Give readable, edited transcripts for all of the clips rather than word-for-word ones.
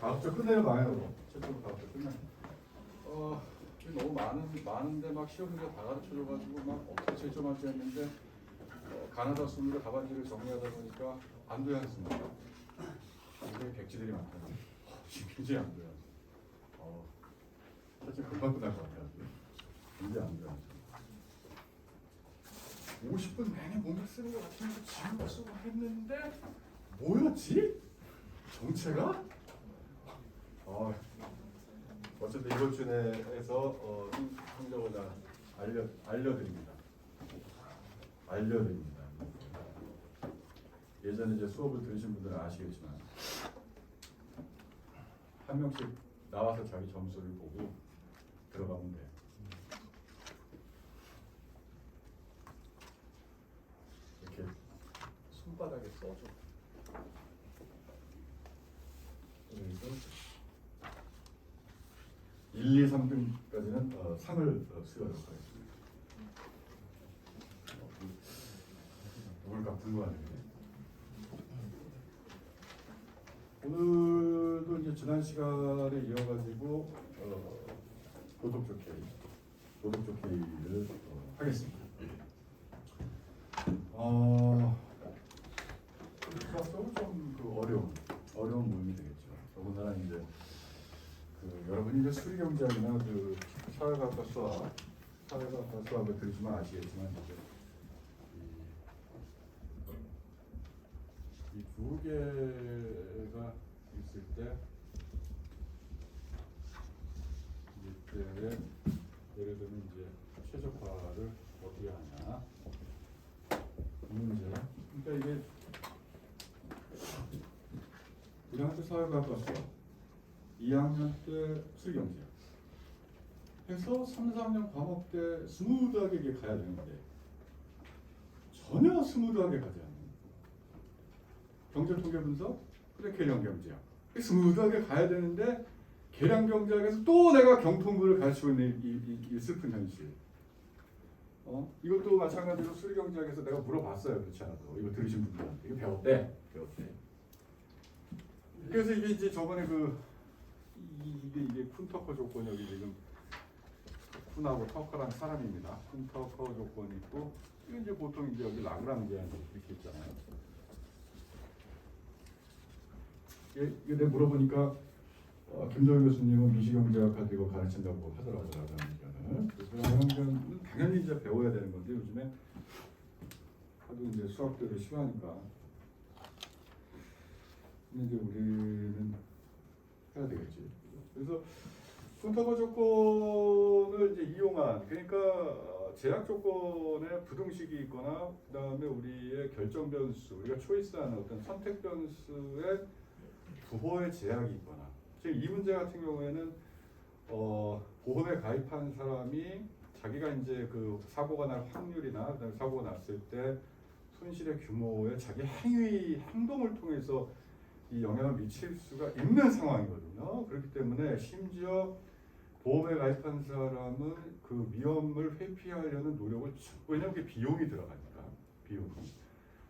가급적 끝내려 봐요. 최초로 가급적 끝내. 너무 많은데 막 시험 문제 다 가르쳐줘가지고 막 어떻게 제점 할지 했는데 가나다 순으로 답안지를 정리하다 보니까 안 돼야 했습니다. 굉장히 백지들이 많더라고요. 굉장히 안 돼요. 사실 금방 끝날 것 같아요. 굉장히 안 돼요. 50분 내내 뭔가 쓰는 것 같으면서 지금 쓰고 했는데 뭐였지? 정체가? 어쨌든 이번 주 내에서 성적을 다 알려드립니다. 예전에 이제 수업을 들으신 분들은 아시겠지만 한 명씩 나와서 자기 점수를 보고 들어가면 돼요. 이렇게 손바닥에 써줘. 그래서 1, 2, 3등까지는 상을 수여하도록 하겠습니다. 누굴까 궁금하네요. 오늘도 이제 지난 시간에 이어가지고 도덕적 K를 하겠습니다. 수학적으로 좀 어려운 모임이 되겠죠. 더군다나 이제 여러분이 이제 수리경제학이나 사회과학과 수학을 들으시면 아시겠지만 이제 이 두 개가 있을 때 이때에 예를 들면 이제 최적화를 어떻게 하냐 이 문제. 그러니까 이게 1학년 때 사회과학과 수학, 2학년 때 수리경제학 해서 3, 4학년 과목 때 스무드하게 이게 가야 되는데 전혀 스무드하게 가지 않는 경제통계분석, 그래 계량경제학 스무드하게 가야 되는데 계량경제학에서 또 내가 경통부를 가르치고 있는 이 슬픈 현실. 이것도 마찬가지로 수리경제학에서 내가 물어봤어요. 그렇지 않아도 이거 들으신 분들한테 이거 배웠대. 그래서 이게 이제 저번에 이게 쿤터커 조건이 여기 지금 쿤하고 터커란 사람입니다. 쿤터커 조건이 있고 이게 이제 보통 이제 여기 라그랑지안 이렇게 있잖아요. 이게 내가 물어보니까 김정일 교수님은 미시경제학 가지고 가르친다고 하더라고요. 라그랑지안을. 그래서 당연히 이제 배워야 되는 건데 요즘에 하도 이제 수학들을 싫어하니까. 근데 이제 우리는 해야 되겠지. 그래서 쿤터커 조건을 이제 이용한, 그러니까 제약 조건에 부등식이 있거나 그 다음에 우리의 결정 변수, 우리가 초이스하는 어떤 선택 변수에 부호의 제약이 있거나, 지금 이 문제 같은 경우에는 보험에 가입한 사람이 자기가 이제 그 사고가 날 확률이나 그다음에 사고가 났을 때 손실의 규모에 자기 행동을 통해서 이 영향을 미칠 수가 있는 상황이거든요. 그렇기 때문에 심지어 보험에 가입한 사람은 그 위험을 회피하려는 노력을, 왜냐하면 그게 비용이 들어가니까, 비용이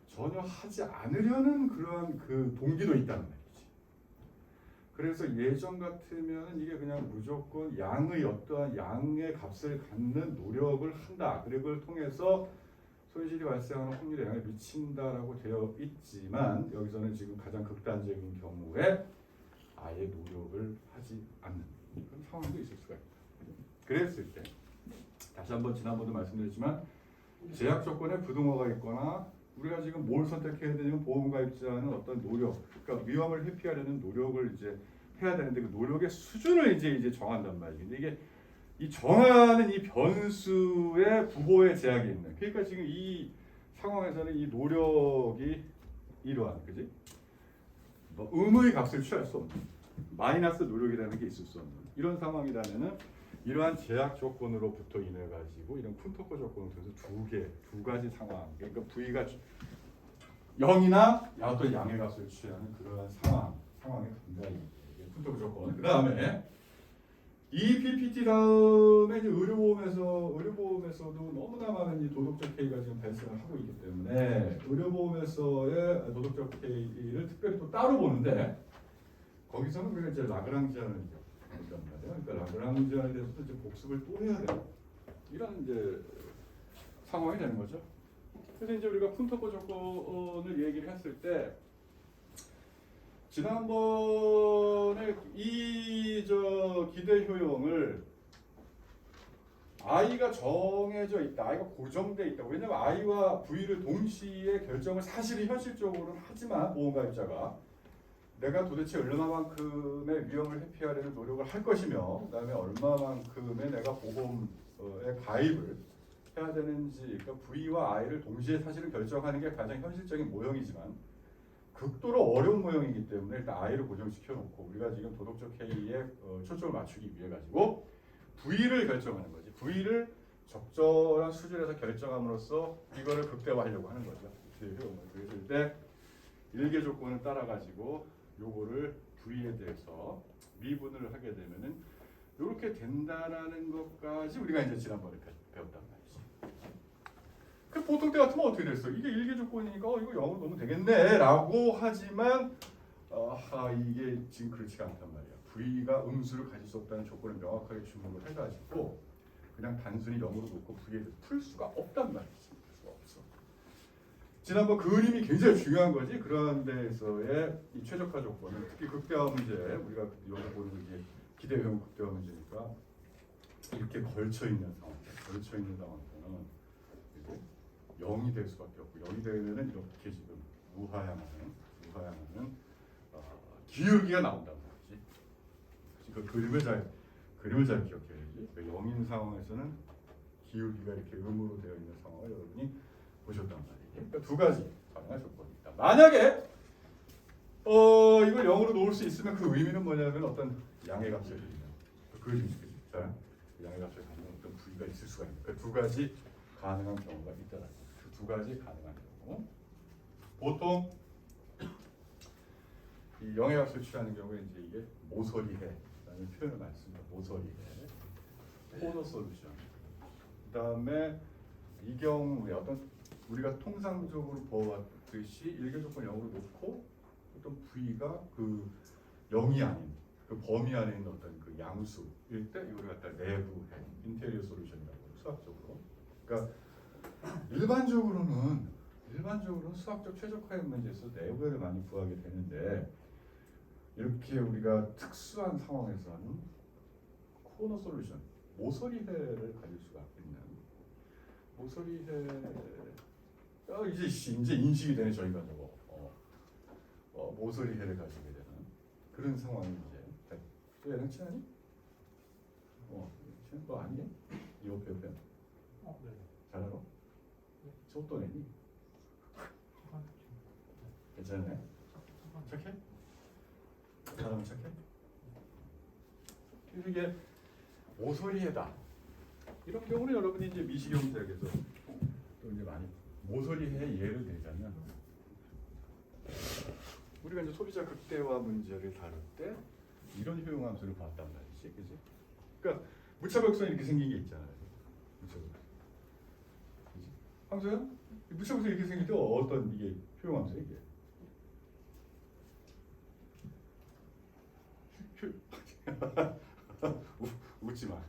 전혀 하지 않으려는 그러한 그 동기도 있다는 말이지. 그래서 예전 같으면 이게 그냥 무조건 어떠한 양의 값을 갖는 노력을 한다. 그리고 그걸 통해서 손실이 발생하는 확률에 영향을 미친다라고 되어 있지만 여기서는 지금 가장 극단적인 경우에 아예 노력을 하지 않는 그런 상황도 있을 수가 있다. 그랬을 때 다시 한번 지난번도 말씀드렸지만 제약 조건에 부등호가 있거나 우리가 지금 뭘 선택해야 되냐면 보험 가입자는 어떤 노력, 그러니까 위험을 회피하려는 노력을 이제 해야 되는데 그 노력의 수준을 이제 정한단 말이에요. 근데 이게 이 정하는 이 변수의 부호의 제약이 있는. 그러니까 지금 이 상황에서는 이 노력이 이러한, 그지? 뭐 의무의 값을 취할 수 없는, 마이너스 노력이라는 게 있을 수 없는 이런 상황이라면은 이러한 제약 조건으로부터 인해 가지고 이런 쿤터커 조건을 통해서 두 가지 상황, 그러니까 V가 0이나 어떤 양의 값을 취하는 그러한 상황에 간다. 쿤터커 조건. 그 다음에 이 PPT 다음에 이제 의료보험에서도 너무나 많은 이 도덕적 K가 지금 발생을 하고 있기 때문에 의료보험에서의 도덕적 K를 특별히 또 따로 보는데 거기서는 우리가 이제 라그랑지안을 했단 말이에요. 그러니까 라그랑지안에 대해서 이제 복습을 또 해야 돼요. 이런 이제 상황이 되는 거죠. 그래서 이제 우리가 푼터코 조건을 얘기를 했을 때 지난번에 이 기대 효용을 I가 정해져 있다, I가 고정돼 있다. 왜냐면 I와 V를 동시에 결정을 사실은 현실적으로는 하지만 보험가입자가 내가 도대체 얼마만큼의 위험을 회피하려는 노력을 할 것이며 그다음에 얼마만큼의 내가 보험에 가입을 해야 되는지, 그러니까 V와 I를 동시에 사실은 결정하는 게 가장 현실적인 모형이지만 극도로 어려운 모형이기 때문에 일단 I를 고정시켜 놓고 우리가 지금 도덕적 K에 초점을 맞추기 위해 가지고 V를 결정하는 거지. V를 적절한 수준에서 결정함으로써 이거를 극대화하려고 하는 거죠. 그래서 이때 일개 조건을 따라 가지고 요거를 V에 대해서 미분을 하게 되면은 이렇게 된다라는 것까지 우리가 이제 지난번에 배웠단 말이지. 그 보통 때 같으면 어떻게 됐어? 이게 일개 조건이니까 이거 영어로 넣으면 되겠네라고 하지만 이게 지금 그렇지가 않단 말이야. V가 음수를 가질 수 없다는 조건을 명확하게 주목을 해가지고 그냥 단순히 영어로 놓고 V에 풀 수가 없단 말이지. 풀 수가 없어. 지난번 그림이 굉장히 중요한 거지. 그런 데에서의 이 최적화 조건은 특히 극대화 문제, 우리가 여기 보는 이제 기대형 극대화 문제니까 이렇게 걸쳐 있는 상황에서는 이제 0이 될 수밖에 없고 0이 되면은 이렇게 지금 우하향하는 기울기가 나온단 말이지. 그 그림을 잘 기억해야지. 그 0인 상황에서는 기울기가 이렇게 음으로 되어 있는 상황을 여러분이 보셨단 말이에요. 그러니까 두 가지 가능한 조건이 있다. 만약에 이걸 0으로 놓을 수 있으면 그 의미는 뭐냐면 어떤 양의 값을 드리는 그림이죠. 양의 값을 갖는 어떤 V가 있을 수가 있는. 그 두 가지 가능한 경우가 있다라는 거죠. 그 두 가지 가능한 경우. 보통 이 영의 값을 취하는 경우에 이제 이게 모서리해라는 표현을 많이 씁니다. 모서리해, 코너 솔루션. 그다음에 이 경우에 어떤 우리가 통상적으로 보았듯이 일개 조건 0으로 놓고 어떤 V가 그 0이 아닌 그 범위 안에 있는 어떤 그 양수일 때 이걸 갖다 내부해, 인테리어 솔루션이라고 해요. 수학적으로. 그러니까 일반적으로는 수학적 최적화의 문제에서 내부를 많이 구하게 되는데 이렇게 우리가 특수한 상황에서는 코너 솔루션, 모서리해를 가질 수가 있는 모서리해. 이제 인식이 되네 저희가 저거. 모서리해를 가지게 되는 그런 상황이 이제 돼. 또 얘랑 친하니? 친한 거 아니야? 옆에. 네. 잘 알아? 저또 내니? 괜찮네. 착해? 사람은 착해? 이게 모서리해다. 이런 경우는 여러분이 이제 미시경 대학에서 또 이제 많이 모서리해 예를 들자면 우리가 이제 소비자 극대화 문제를 다룰 때 이런 효용 함수를 봤단 말이지, 그지? 그러니까 무차별성이 이렇게 생긴 게 있잖아요. 무차별성. 그지? 함수야? 무차별성이 이렇게 생길 때 어떤 이게 효용 함수야 이게? 웃지 마.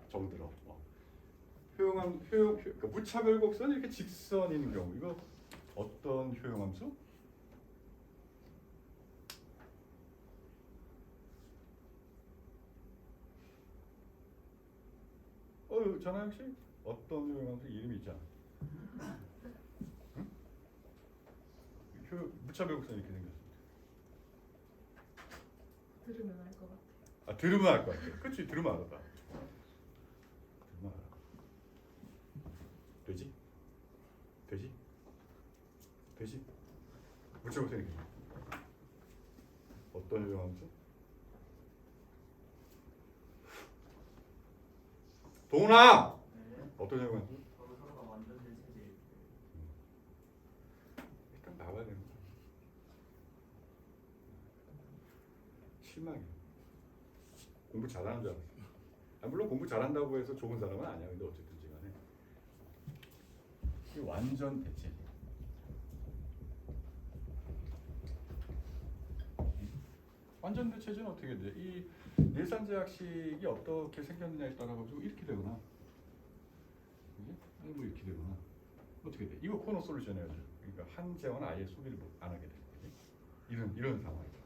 정들어. 그러니까 무차별 곡선이 이렇게 직선인 경우 이거 어떤 효용함수? 전하영 씨 어떤 효용함수 이름이 있잖아. 응? 무차별 곡선이 이렇게 생겼어. 들으면 알 것 같아. 들으면 알 것 같아. 그렇지, 들으면 알아. 되지? 무차별 곡선이 어떤 효용함수? 동훈아! 네. 어떤 효용함수? 서로가 완전된 체제. 일단 나와야 되는 거야. 실망해. 공부 잘하는 줄 알았어. 물론 공부 잘한다고 해서 좋은 사람은 아니야. 근데 어쨌든지 간에 이게 완전 대체제. 완전대 체제는 어떻게 돼? 이 예산제약식이 어떻게 생겼느냐에 따라 가지고 이렇게 되거나, 그지? 아니 뭐 이렇게 되거나 어떻게 돼? 이거 코너 솔루션이에요. 그러니까 한 재원 아예 소비를 안 하게 돼. 이런 상황이죠.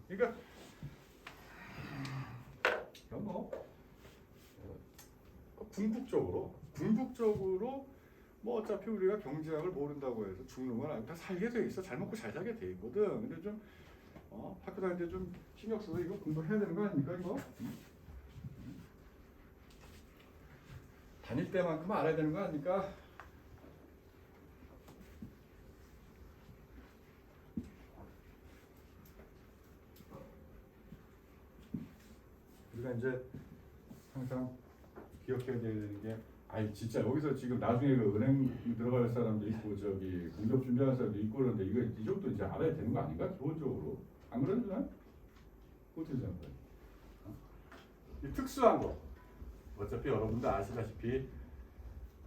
그러니까 뭐 궁극적으로 뭐 어차피 우리가 경제학을 모른다고 해서 죽는 건 아니고 다 살게 돼 있어. 잘 먹고 잘 자게 돼 있거든. 근데 좀 학교 다닐 때 좀 신경 써서 이거 공부해야 되는 거 아닙니까 이거? 다닐 때만큼 알아야 되는 거 아닙니까? 우리가 이제 항상 기억해야 되는 게, 아니 진짜 여기서 지금 나중에 그 은행 들어갈 사람도 있고 저기 공급 준비하는 사람도 있고 그런데 이거 이 정도 이제 알아야 되는 거 아닌가 기본적으로? 안 그러잖아요? 어떻게 생각해요? 이 특수한 거, 어차피 여러분도 아시다시피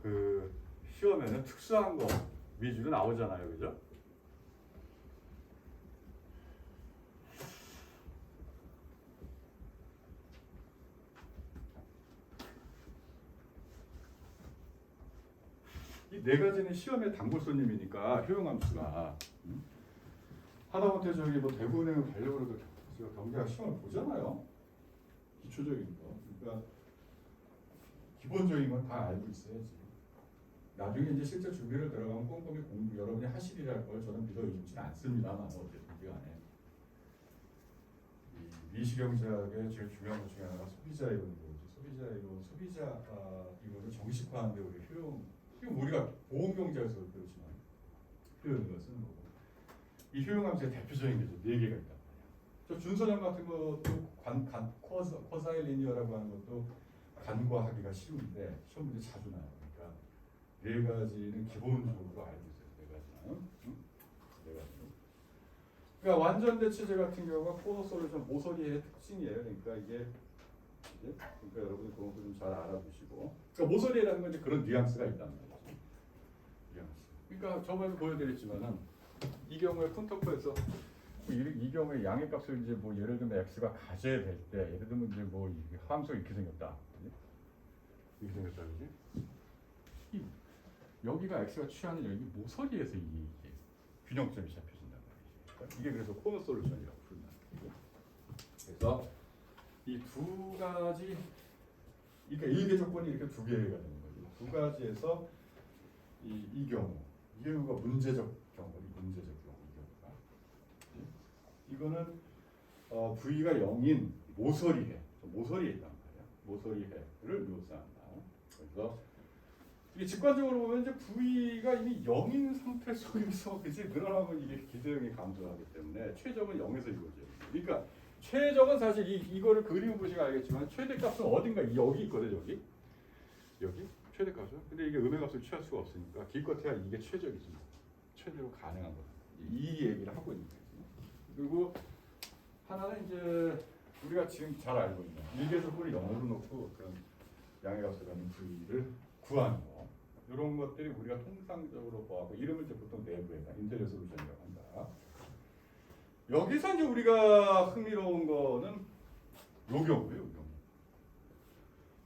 그 시험에는 특수한 거 위주로 나오잖아요, 그죠? 이 네 가지는 시험의 단골 손님이니까 효용함수가 하다못해 저기 뭐 대구은행 가려고 해도 경제학 시험을 보잖아요. 기초적인 거. 그러니까 기본적인 건 다 알고 있어야지. 나중에 이제 실제 준비를 들어가면 꼼꼼히 공부 여러분이 하시리랄 걸 저는 믿어 의심치 않습니다만 어쨌든 간에 이 미시경제학의 제일 중요한 것 중에 하나가 소비자 이론이죠. 소비자 이론을 정식화하는데 우리 지금 우리가 보험경제에서 그렇지만 효용을 쓰는 거고, 이 효용함수의 대표적인 게 네 개가 있단 말이야. 저 준선형 같은 것도 코사인 리니어라고 하는 것도 간과하기가 쉬운데 시험 문제 자주 나요. 그러니까 네 가지는 기본적으로 알고 있어요. 네 가지는. 네 가지는. 그러니까 완전대 체제 같은 경우가 코너 솔루션 모서리의 특징이에요. 그러니까 이게 그러니까 여러분이 그런 거 좀 잘 알아두시고, 그러니까 모서리라는 건 이제 그런 뉘앙스가 있단 말이에요. 그러니까 저번에 보여드렸지만은 이 경우에 푼터프에서 이 경우에 양의 값을 이제 뭐 예를 들면 x가 가져야 될 때, 예를 들면 이제 뭐 함수가 이렇게 생겼다, 이렇게 생겼다, 그지? 여기가 x가 취하는 여기 모서리에서 이 균형점이 잡혀진단 말이지. 이게 그래서 코너 솔루션이라고 부른다. 그래서 이 두 가지, 그러니까 일개 조건이 이렇게 두 개가 되는 거죠. 두 가지에서 이 경우가 문제적 경우, 문제적 경우 이 경우가. 이거는 V가 0인 모서리해, 모서리에 있단 말이야. 모서리해를 묘사한다. 그래서 이게 직관적으로 보면 이제 V가 이미 0인 상태 속에서 그치 늘어나면 이게 기대형이 감소하기 때문에 최적은 0에서 이루어져요. 그러니까 최적은 사실 이거를 그림 보시면 알겠지만 최대값은 어딘가 여기 있거든, 여기 최대값은. 근데 이게 음의 값을 취할 수가 없으니까 기껏해야 이게 최적이지. 최대로 가능한 거다. 이 얘기를 하고 있는 거지. 그리고 하나는 이제 우리가 지금 잘 알고 있는 일개조건을 0으로 놓고 그런 양의 값을 가는 V를 구하는 거. 이런 것들이 우리가 통상적으로 보고 이름을 이제 보통 내부에다 인테리어 솔루션이라고 한다. 여기서 이제 우리가 흥미로운 거는 요 경우예요, 요 경우.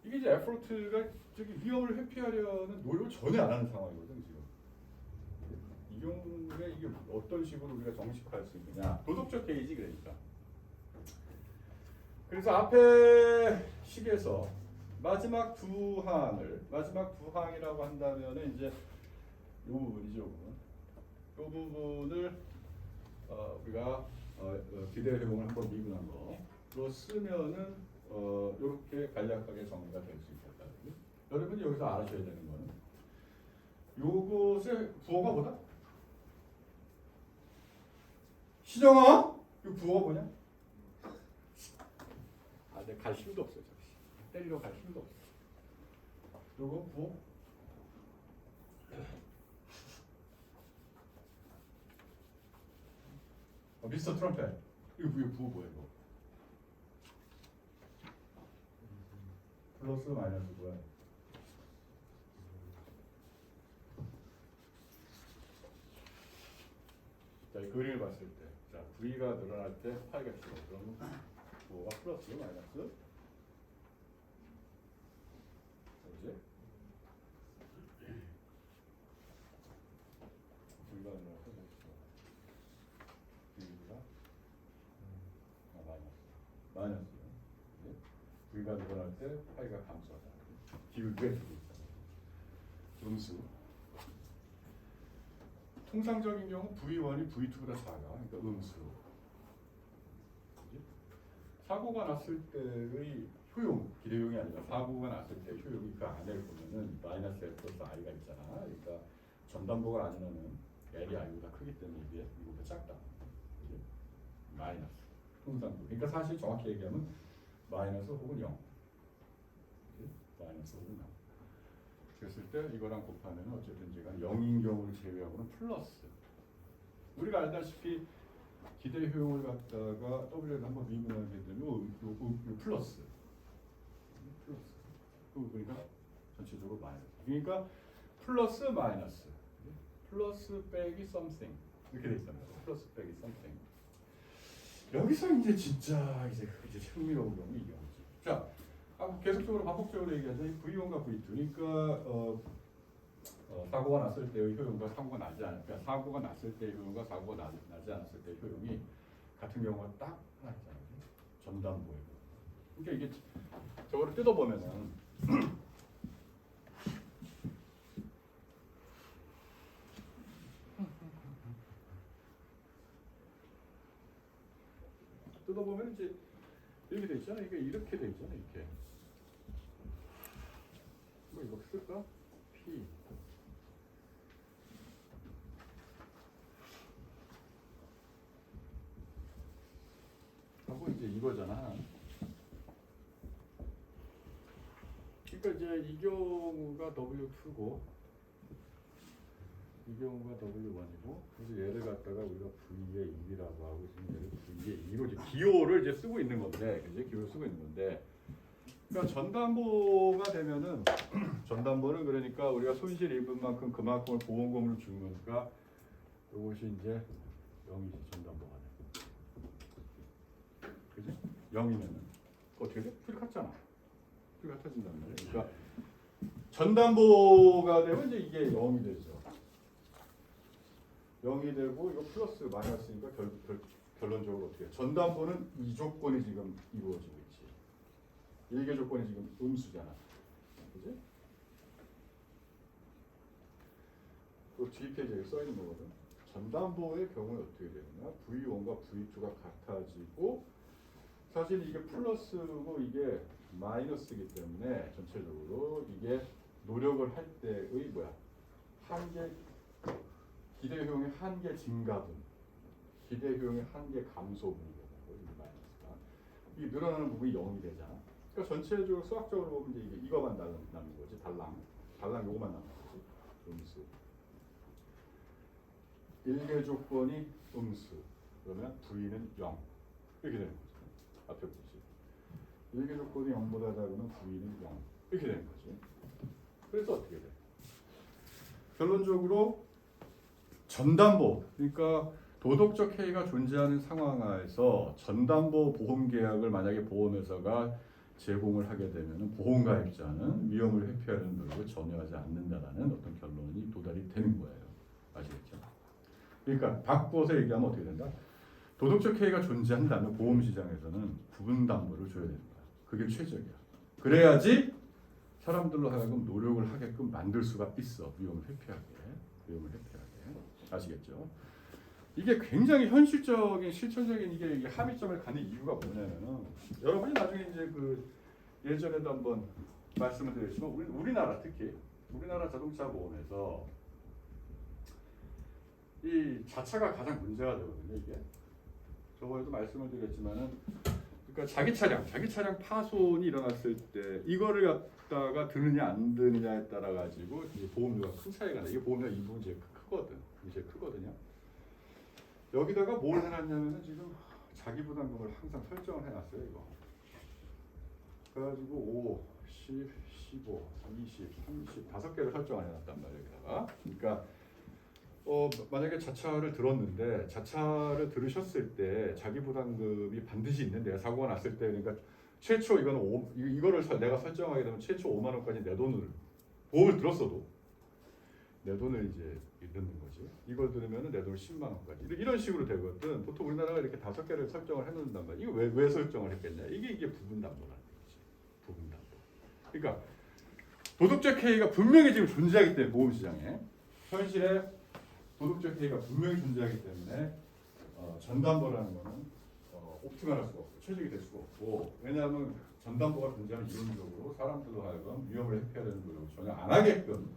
이게 이제 에포트가 저기 위험을 회피하려는 노력을 전혀 안 하는 상황이거든 지금. 이 경우에 이게 어떤 식으로 우리가 정식화할 수 있느냐? 도덕적 개의지 그러니까. 그래서 앞에 식에서 마지막 두 항이라고 한다면은 이제 요 부분이죠, 요 부분을 우리가 기대 회공을 한번 미분한 거로 쓰면은 이렇게 간략하게 정리가 될 수 있겠다. 여러분이 여기서 알아셔야 되는 거는 요것의 부호가 뭐다? 시정아, 이 부호가 뭐냐? 내가 갈 힘도 없어요. 때리러 갈 힘도 없어. 요거 부호? 미스터 트럼펫. 이거 부호 뭐야 이거? 플러스 마이너스 뭐야? 자, 이 그림을 봤을 때, 자 V가 늘어날 때 파이가 줄어. 그러면 뭐가 플러스 마이너스? 그지? V가 늘어날 때 V가 마이너스. 네? V가 늘어날 때 파이가 감소하다. 기울기가 두고 있다. 음수. 통상적인 경우 V1이 V2보다 작아. 그러니까 음수. 그치? 사고가 났을 때의 효용, 기대용이 아니라 사고가 났을 때 효용이 그 안에 보면은 마이너스 L 플러스 I가 있잖아. 그러니까 전담보가 아니면은 L이 I보다 크기 때문에 이게 이거보다 작다. 그치? 마이너스. 통상도. 그러니까 사실 정확히 얘기하면 마이너스 혹은 0. 그치? 마이너스 혹은 0. 그랬을 때 이거랑 곱하면 어쨌든지 간 0인 경우를 제외하고는 플러스. 우리가 알다시피 기대 효용을 갖다가 W를 한번 미분하게 되면 요 플러스. 플러스. 그러니까 전체적으로 마이너스. 그러니까 플러스 마이너스. 플러스 빼기 something. 이렇게 돼 있잖아요. 플러스 빼기 something. 여기서 이제 진짜 이제 흥미로운 경우 이게 뭐지? 자. 계속적으로 반복적으로 얘기하자. V1과 V2. 그러니까 사고가 났을 때의 효용과 사고가 나지 않을 때, 사고가 났을 때의 효용과 사고가 나지 않았을 때의 효용이 같은 경우가 딱 하나 있잖아요. 전담보에. 그러니까 이게 저거를 뜯어보면은 뜯어보면 이제 이렇게 돼 있잖아. 이게 이렇게 돼 있잖아. 이렇게. 뭐 이거 쓸까? P 하고 이제 이거잖아. 그러니까 이제 이 경우가 W2고 이 경우가 W1이고 그래서 얘를 갖다가 우리가 V의 1이라고 하고 지금 얘를 V의 2로 이제 기호를 이제 쓰고 있는 건데, 이제 기호를 쓰고 있는 건데. 그러니까 전담보가 되면은 전담보는 그러니까 우리가 손실 입은 만큼 그만큼을 보험금을 주는 거니까 이것이 이제 0이지 전담보가 돼. 그지? 0이면은 어떻게 돼? 풀이 같잖아. 풀이 같아진단 말이야. 그러니까 전담보가 되면 이제 이게 0이 되죠. 0이 되고 이거 플러스 마이너스니까 결론적으로 어떻게 해? 전담보는 이 조건이 지금 이루어지고 있지. 1개 조건이 지금 음수잖아. 그지? 또 뒤 페이지에 써 있는 거거든. 전담보의 경우에 어떻게 되느냐? V1과 V2가 같아지고 사실 이게 플러스고 이게 마이너스이기 때문에 전체적으로 이게 노력을 할 때의 뭐야? 한계 기대 효용의 한계 증가분, 기대 효용의 한계 감소분이거든. 마이너스가 이 늘어나는 부분이 0이 되잖아. 그러니까 전체적으로 수학적으로 보면 이제 이거만 남는 거지. 달랑 요거만 남는 거지. 음수. 1개 조건이 음수. 그러면 V는 0 이렇게 되는 거죠. 앞에 보시. 1개 조건이 0보다 작으면 V는 0 이렇게 되는 거지. 그래서 어떻게 돼? 결론적으로 전담보, 그러니까 도덕적 해이가 존재하는 상황하에서 전담보 보험 계약을 만약에 보험회사가 제공을 하게 되면 보험가입자는 위험을 회피하는 노력을 전혀 하지 않는다라는 어떤 결론이 도달이 되는 거예요. 아시겠죠? 그러니까 바꿔서 얘기하면 어떻게 된다? 도덕적 해이가 존재한다면 보험시장에서는 부분 담보를 줘야 된다. 그게 최적이야. 그래야지 사람들로 하여금 노력을 하게끔 만들 수가 있어. 위험을 회피하게. 아시겠죠? 이게 굉장히 현실적인 실천적인 이게 합의점을 갖는 이유가 뭐냐면은 여러분이 나중에 이제 그 예전에도 한번 말씀을 드렸지만 우리나라 특히 우리나라 자동차 보험에서 이 자차가 가장 문제가 되거든요. 이게 저번에도 말씀을 드렸지만은 그러니까 자기 차량 파손이 일어났을 때 이거를 갖다가 드느냐 안 드느냐에 따라 가지고 보험료가 큰 차이가 나. 이게 보험료가 이 부분 제일 크거든요. 여기다가 뭘 해놨냐면은 지금 자기 부담금을 항상 설정을 해놨어요. 이거. 그래가지고 5, 10, 15, 20, 30 5개를 설정을 해놨단 말이에요. 여기다가. 그러니까 만약에 자차를 들었는데 자차를 들으셨을 때 자기 부담금이 반드시 있는데 사고가 났을 때 그러니까 최초 이거를 내가 설정하게 되면 최초 5만 원까지 내 돈을 보험을 들었어도 내 돈을 이제 넣는 거지. 이걸 들으면 내 돈 10만 원까지 이런 식으로 되거든. 보통 우리나라가 이렇게 5개를 설정을 해놓는단 말이야. 이거 왜 설정을 했겠냐? 이게 부분담보라는 거지. 부분담보. 그러니까 도덕적 해이가 분명히 지금 존재하기 때문에 보험 시장에 현실에 도덕적 해이가 분명히 존재하기 때문에 전담보라는 거는 옵티말할 수가 없고 최적이 될 수가 없고 왜냐하면 전담보가 존재하면 이론적으로 사람들로 하여금 위험을 회피해야 되는 노력을 전혀 안 하게끔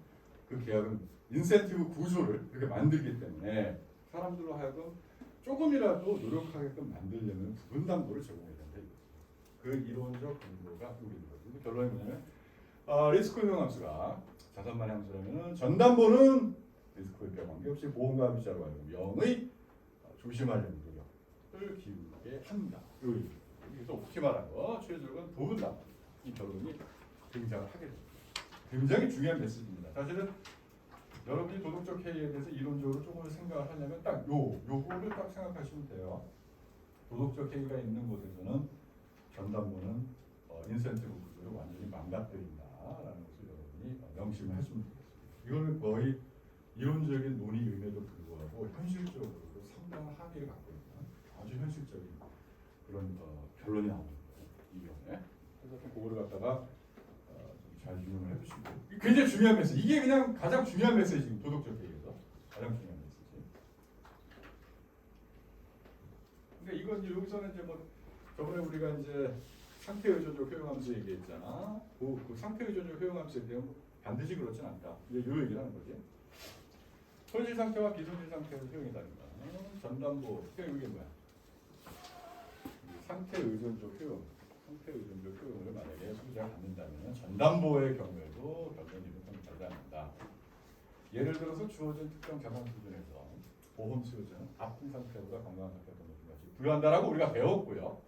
그 계약은 인센티브 구조를 그렇게 만들기 때문에 사람들로 하여금 조금이라도 노력하게끔 만들려면 부분담보를 제공해야 된다 이거죠. 그 이론적 근거가 여기 있는 거죠. 결론이 뭐냐면 리스크 효용 함수가 자산만 함수라면 전담보는 리스크 효과 관계없이 보험과 합의자로 하여금 영의 조심하려는 노력을 기울게 한다. 여기서 옵티말한 거 최적은 부분담보 이 결론이 등장을 하게 됩니다. 굉장히 중요한 메시지입니다. 사실은 여러분이 도덕적 해이에 대해서 이론적으로 조금 생각을 하려면 딱 요거를 딱 생각하시면 돼요. 도덕적 해이가 있는 곳에서는 전담보는 인센티브 구조를 완전히 망가뜨린다라는 것을 여러분이 명심을 하시면 되겠습니다. 이거는 거의 이론적인 논의임에도 불구하고 현실적으로도 상당한 한계를 갖고 있는 아주 현실적인 그런 결론이 나오는 거예요. 이 경우에. 그래서 좀 그거를 갖다가 잘 유용을 해주시고 굉장히 중요한 메시지. 이게 그냥 가장 중요한 메시지. 도덕적 해이에서 가장 중요한 메시지. 그러니까 이건 이제 여기서는 이제 뭐 저번에 우리가 이제 상태 의존적 효용함수 얘기했잖아. 그 상태 의존적 효용함수에 대한 반드시 그렇진 않다. 이제 요 얘기를 하는 거지. 손실 상태와 비손실 상태에서 효용이 다른다. 전담보 효용이 뭐야? 상태 의존적 효용. 상태 의존적 효용을 만약에 소비자가 갖는다면 전담보의 경우에도 결론 이렇게 되지 않는다. 예를 들어서 주어진 특정 자산 수준에서 보험 수요자는 아픈 상태보다 건강한 상태가 더 높은 것이 부여한다라고 우리가 배웠고요.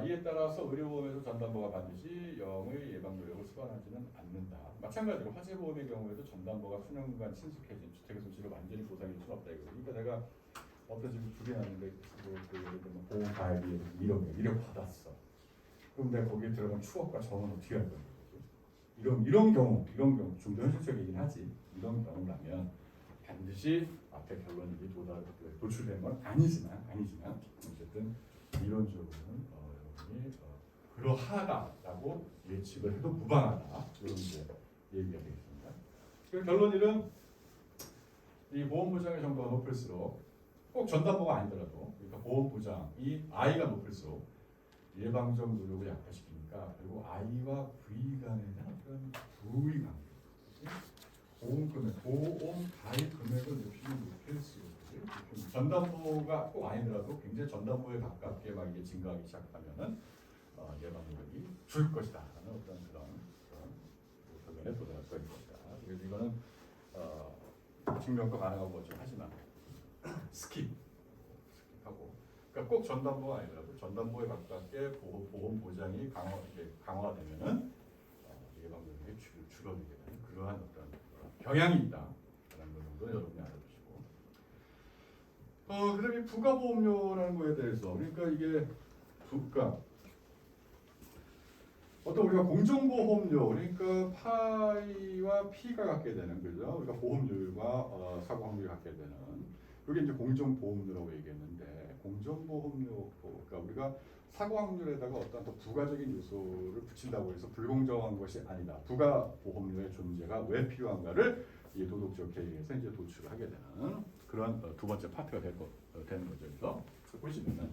이에 따라서 의료보험에서 전담보가 반드시 영의 예방 노력을 수반하지는 않는다. 마찬가지로 화재보험의 경우에도 전담보가 수년간 친숙해진 주택의 손실을 완전히 보상할 수는 없다. 그러니까 내가 어떤 집을 두 개 놨는데 그 예를 들면 보험 가입이 1억 받았어. 그럼 내가 거기에 들어간 추억과 정은 어떻게 할 거야? 이런 경우 좀 더 현실적이긴 하지. 이런 경우라면 반드시 앞에 결론이 도출된 건 아니지만 어쨌든 이론적으로는 여러분이 그러하다라고 예측을 해도 무방하다. 이런 이제 얘기가 되겠습니다. 그 결론은 이 보험 보장의 정도가 높을수록 꼭 전담보가 아니더라도 그러니까 보험 보장이 I가 높을수록 예방적 노력을 약화시키니까 결국 I와 V 간의 어떤 부의 관계, 보험 가입 금액을 높이면 높일수록 전담보가 꼭 아니더라도 굉장히 전담보에 가깝게 막 이게 증가하기 시작하면은 예방 노력이 줄 것이다라는 어떤 그런 결론에 도달할 수가 있습니다. 그래서 이거는 증명도 가능하고 좀 하지만 스킵하고 그러니까 꼭 전담보가 아니더라도 전담보에 가깝게 보험 보장이 강화되면은 예방 노력이 줄어들게 되는 그러한 어떤 경향이 있다라는 정도 여러분이 알아두시고 그다음에 부가보험료라는 거에 대해서 그러니까 이게 어떤 우리가 공정보험료 그러니까 파이와 P가 갖게 되는 거죠. 우리가 보험료율과 사고 확률이 갖게 되는 이게 이제 공정보험료라고 얘기했는데 공정보험료 그러니까 우리가 사고 확률에다가 어떤 또 부가적인 요소를 붙인다고 해서 불공정한 것이 아니다. 부가보험료의 존재가 왜 필요한가를 이 도덕적 계획에서 이제 도출하게 되는 그런 두 번째 파트가 되는 거죠. 그래서 보시면은.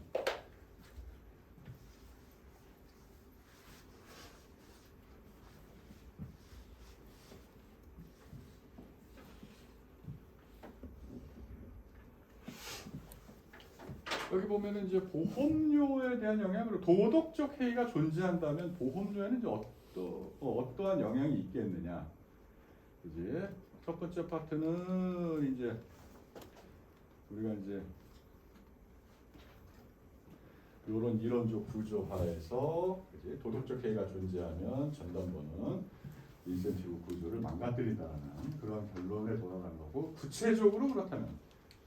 여기 보면은 이제 보험료에 대한 영향으로 도덕적 해이가 존재한다면 보험료에는 이제 어떠한 영향이 있겠느냐, 그지? 첫 번째 파트는 이제 우리가 이제 이런 이론적 구조화에서 그지? 도덕적 해이가 존재하면 전담보는 인센티브 구조를 망가뜨린다는 그런 결론에 도달한 거고 구체적으로 그렇다면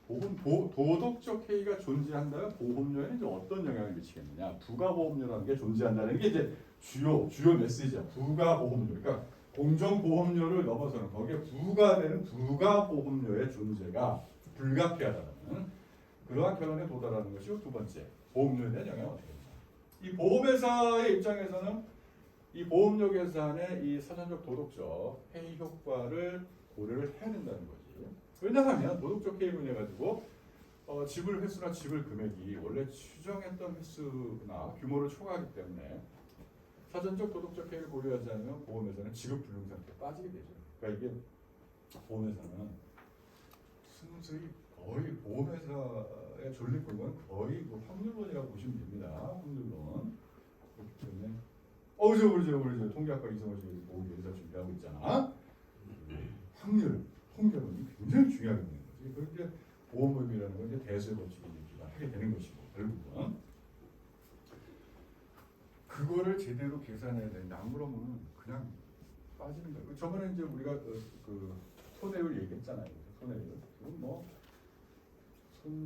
도덕적 해이가 존재한다면 보험료에는 이제 어떤 영향을 미치겠느냐? 부가보험료라는 게 존재한다는 게 이제 주요 메시지야. 부가보험료. 그러니까 공정보험료를 넘어서는 거기에 부가되는 부가보험료의 존재가 불가피하다는 그러한 결론에 도달하는 것이 두 번째. 보험료에 대한 영향이 어떻게 되냐? 이 보험회사의 입장에서는 이 보험료 계산의 이 사전적 도덕적 해이 효과를 고려를 해야 된다는 거지. 왜냐하면 도덕적 해이로 인해 가지고 지불 횟수나 지불 금액이 원래 추정했던 횟수나 규모를 초과하기 때문에 사전적 도덕적 해이를 고려하지 않으면 보험회사는 지급 불능 상태에 빠지게 되죠. 그러니까 이게 보험회사는 순수히 거의 보험회사의 존립금은 거의 뭐 확률론이라고 보시면 됩니다. 확률론. 그렇기 때문에 그러죠. 통계학과 이성호 씨 보험 여기서 준비하고 있잖아. 확률, 통계론이 굉장히 중요하게 되는 거지. 그런데 보험법이라는 건 이제 대수의 법칙에 기반하게 되는 것이고 결국은 그거를 제대로 계산해야 되는데 안 그러면 그냥 빠지는 거예요. 저번에 이제 우리가 그 손해율 얘기했잖아요. 손해율. 지금 뭐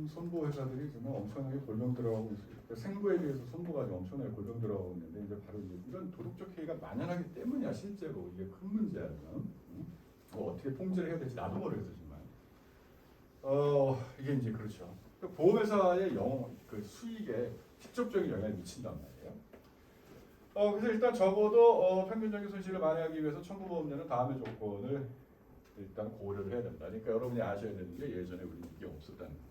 손보 회사들이 정말 엄청나게 골병 들어가고 있어요. 그러니까 생보에 대해서 손보가 엄청나게 골병 들어가고 있는데 이제 바로 이제 이런 도덕적 해이가 만연하기 때문이야. 실제로 이게 큰 문제야. 뭐 어떻게 통제를 해야 될지 나도 모르겠어 정말. 이게 이제 그렇죠. 보험회사의 그 수익에 직접적인 영향을 미친단 말이에요. 그래서 일단 적어도 평균적인 손실을 만회하기 위해서 청구보험료는 다음의 조건을 일단 고려를 해야 된다. 그러니까 여러분이 아셔야 되는 게 예전에 우리는 이게 없었다는 거지.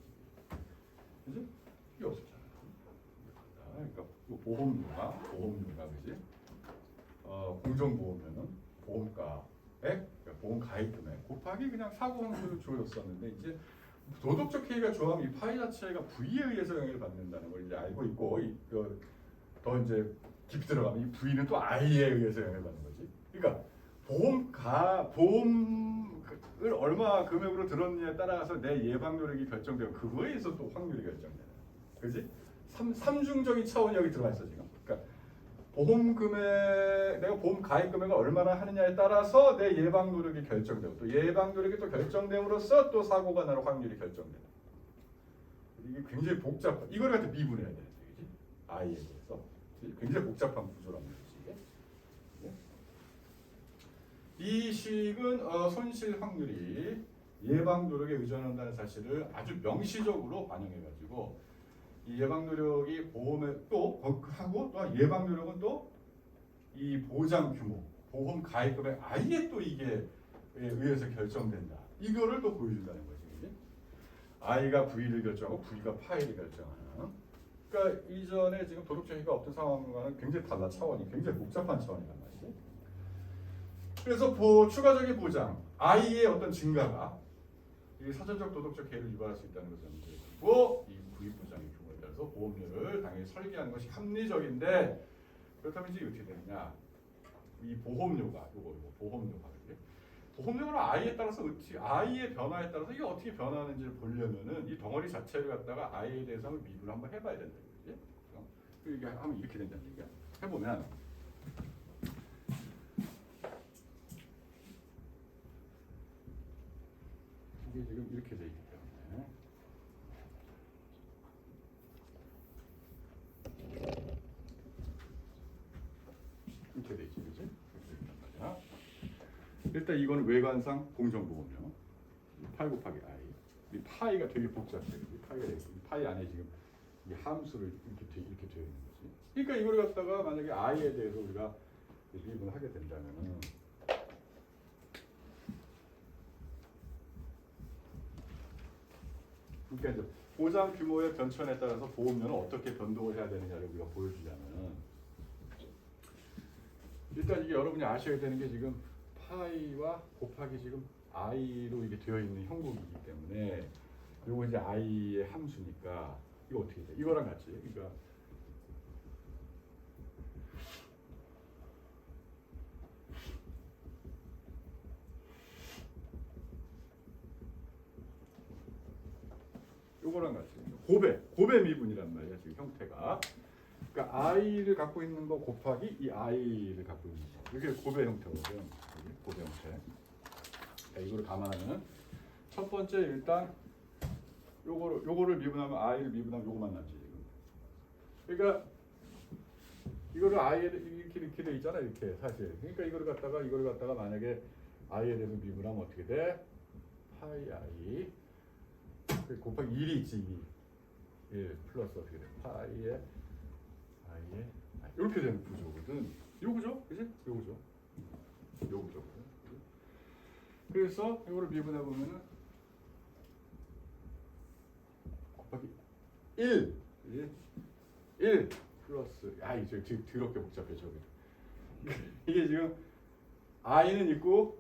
그지? 이게 없었잖아. 그러니까 보험료가 그지? 공정보험료는 보험가액, 그러니까 보험 가입금액 곱하기 그냥 사고 확률을 주어졌었는데 이제 도덕적 해이가 조항 이 파이 자체가 부위에 의해서 영향을 받는다는 걸 이제 알고 있고 더 이제 깊이 들어가면 이 부위는 또 I에 의해서 영향을 받는 거지. 그러니까 보험을 얼마 금액으로 들었느냐에 따라서 내 예방 노력이 결정되고 그거에 의해서 또 확률이 결정되는. 그렇지? 삼중적인 차원이 여기 들어가 있어 지금. 그러니까 보험 금액, 내가 보험 가입 금액을 얼마나 하느냐에 따라서 내 예방 노력이 결정되고 또 예방 노력이 또 결정됨으로써 또 사고가 나는 확률이 결정되는. 이게 굉장히 복잡한. 이걸 갖다 미분해야 되는 얘기지. I에 대해서 굉장히 복잡한 구조란 말이지. 이 식은 손실 확률이 예방 노력에 의존한다는 사실을 아주 명시적으로 반영해가지고 이 예방 노력이 보험에 또 하고 또 예방 노력은 또 이 보장 규모, 보험 가입금액 아예 또 이게 의해서 결정된다. 이거를 또 보여준다는 거지. I가 V를 결정하고 V가 파이를 결정하는. 그러니까 이전에 지금 도덕적 해이가 없던 상황과는 굉장히 달라. 차원이 굉장히 복잡한 차원이란 말이지. 그래서 추가적인 보장, I의 어떤 증가가 이 사전적 도덕적 해이를 유발할 수 있다는 것을 문제고 이 구입 보장의 규모에 따라서 보험료를 당연히 설계하는 것이 합리적인데 그렇다면 이제 어떻게 되느냐? 이 보험료가 보험료는 I에 따라서 I의 변화에 따라서 이게 어떻게 변화하는지를 보려면은 이 덩어리 자체를 갖다가 I에 대해서 한번 미분을 한번 해봐야 된다 이거지. 이게 하면 이렇게 된다는 얘기야. 해보면 이게 지금 이렇게 돼 있기 때문에 이렇게 돼 있지, 그렇지? 일단 이거는 외관상 공정보험료 8 곱하기 I. 이 파이가 되게 복잡해. 이 파이 안에 지금 이 함수를 이렇게 되어 있는 거지. 그러니까 이걸 갖다가 만약에 I에 대해서 우리가 미분을 하게 된다면은 그러니까 이제 보장 규모의 변천에 따라서 보험료는 어떻게 변동을 해야 되느냐를 우리가 보여주자면 일단 이게 여러분이 아셔야 되는 게 지금 파이와 곱하기 지금 I로 이게 되어 있는 형국이기 때문에 이거 이제 I의 함수니까 이거 어떻게 돼? 이거랑 같이 그러니까 요거랑 같이 고배 미분이란 말이야 지금 형태가. 그러니까 I를 갖고 있는 거 곱하기 이 I를 갖고 있는 거 이게 고배 형태거든. 고배 형태. 자, 이거를 감안하면 첫 번째 일단 요거를 미분하면 i를 미분하면 요거만 남지 지금. 그러니까 이거를 i에 이렇게 돼 있잖아 이렇게 사실. 그러니까 이거를 갖다가 만약에 i에 대해서 미분하면 어떻게 돼? 파이 i 곱하기 1이 있지 1 플러스 어떻게 돼? 파이에 i에 이렇게 되는 구조거든. 요거죠, 그지? 요거죠. 그래서 이거를 미분해 보면은 곱하기 1 플러스 이제 더럽게 복잡해 저기. 이게 지금 i는 있고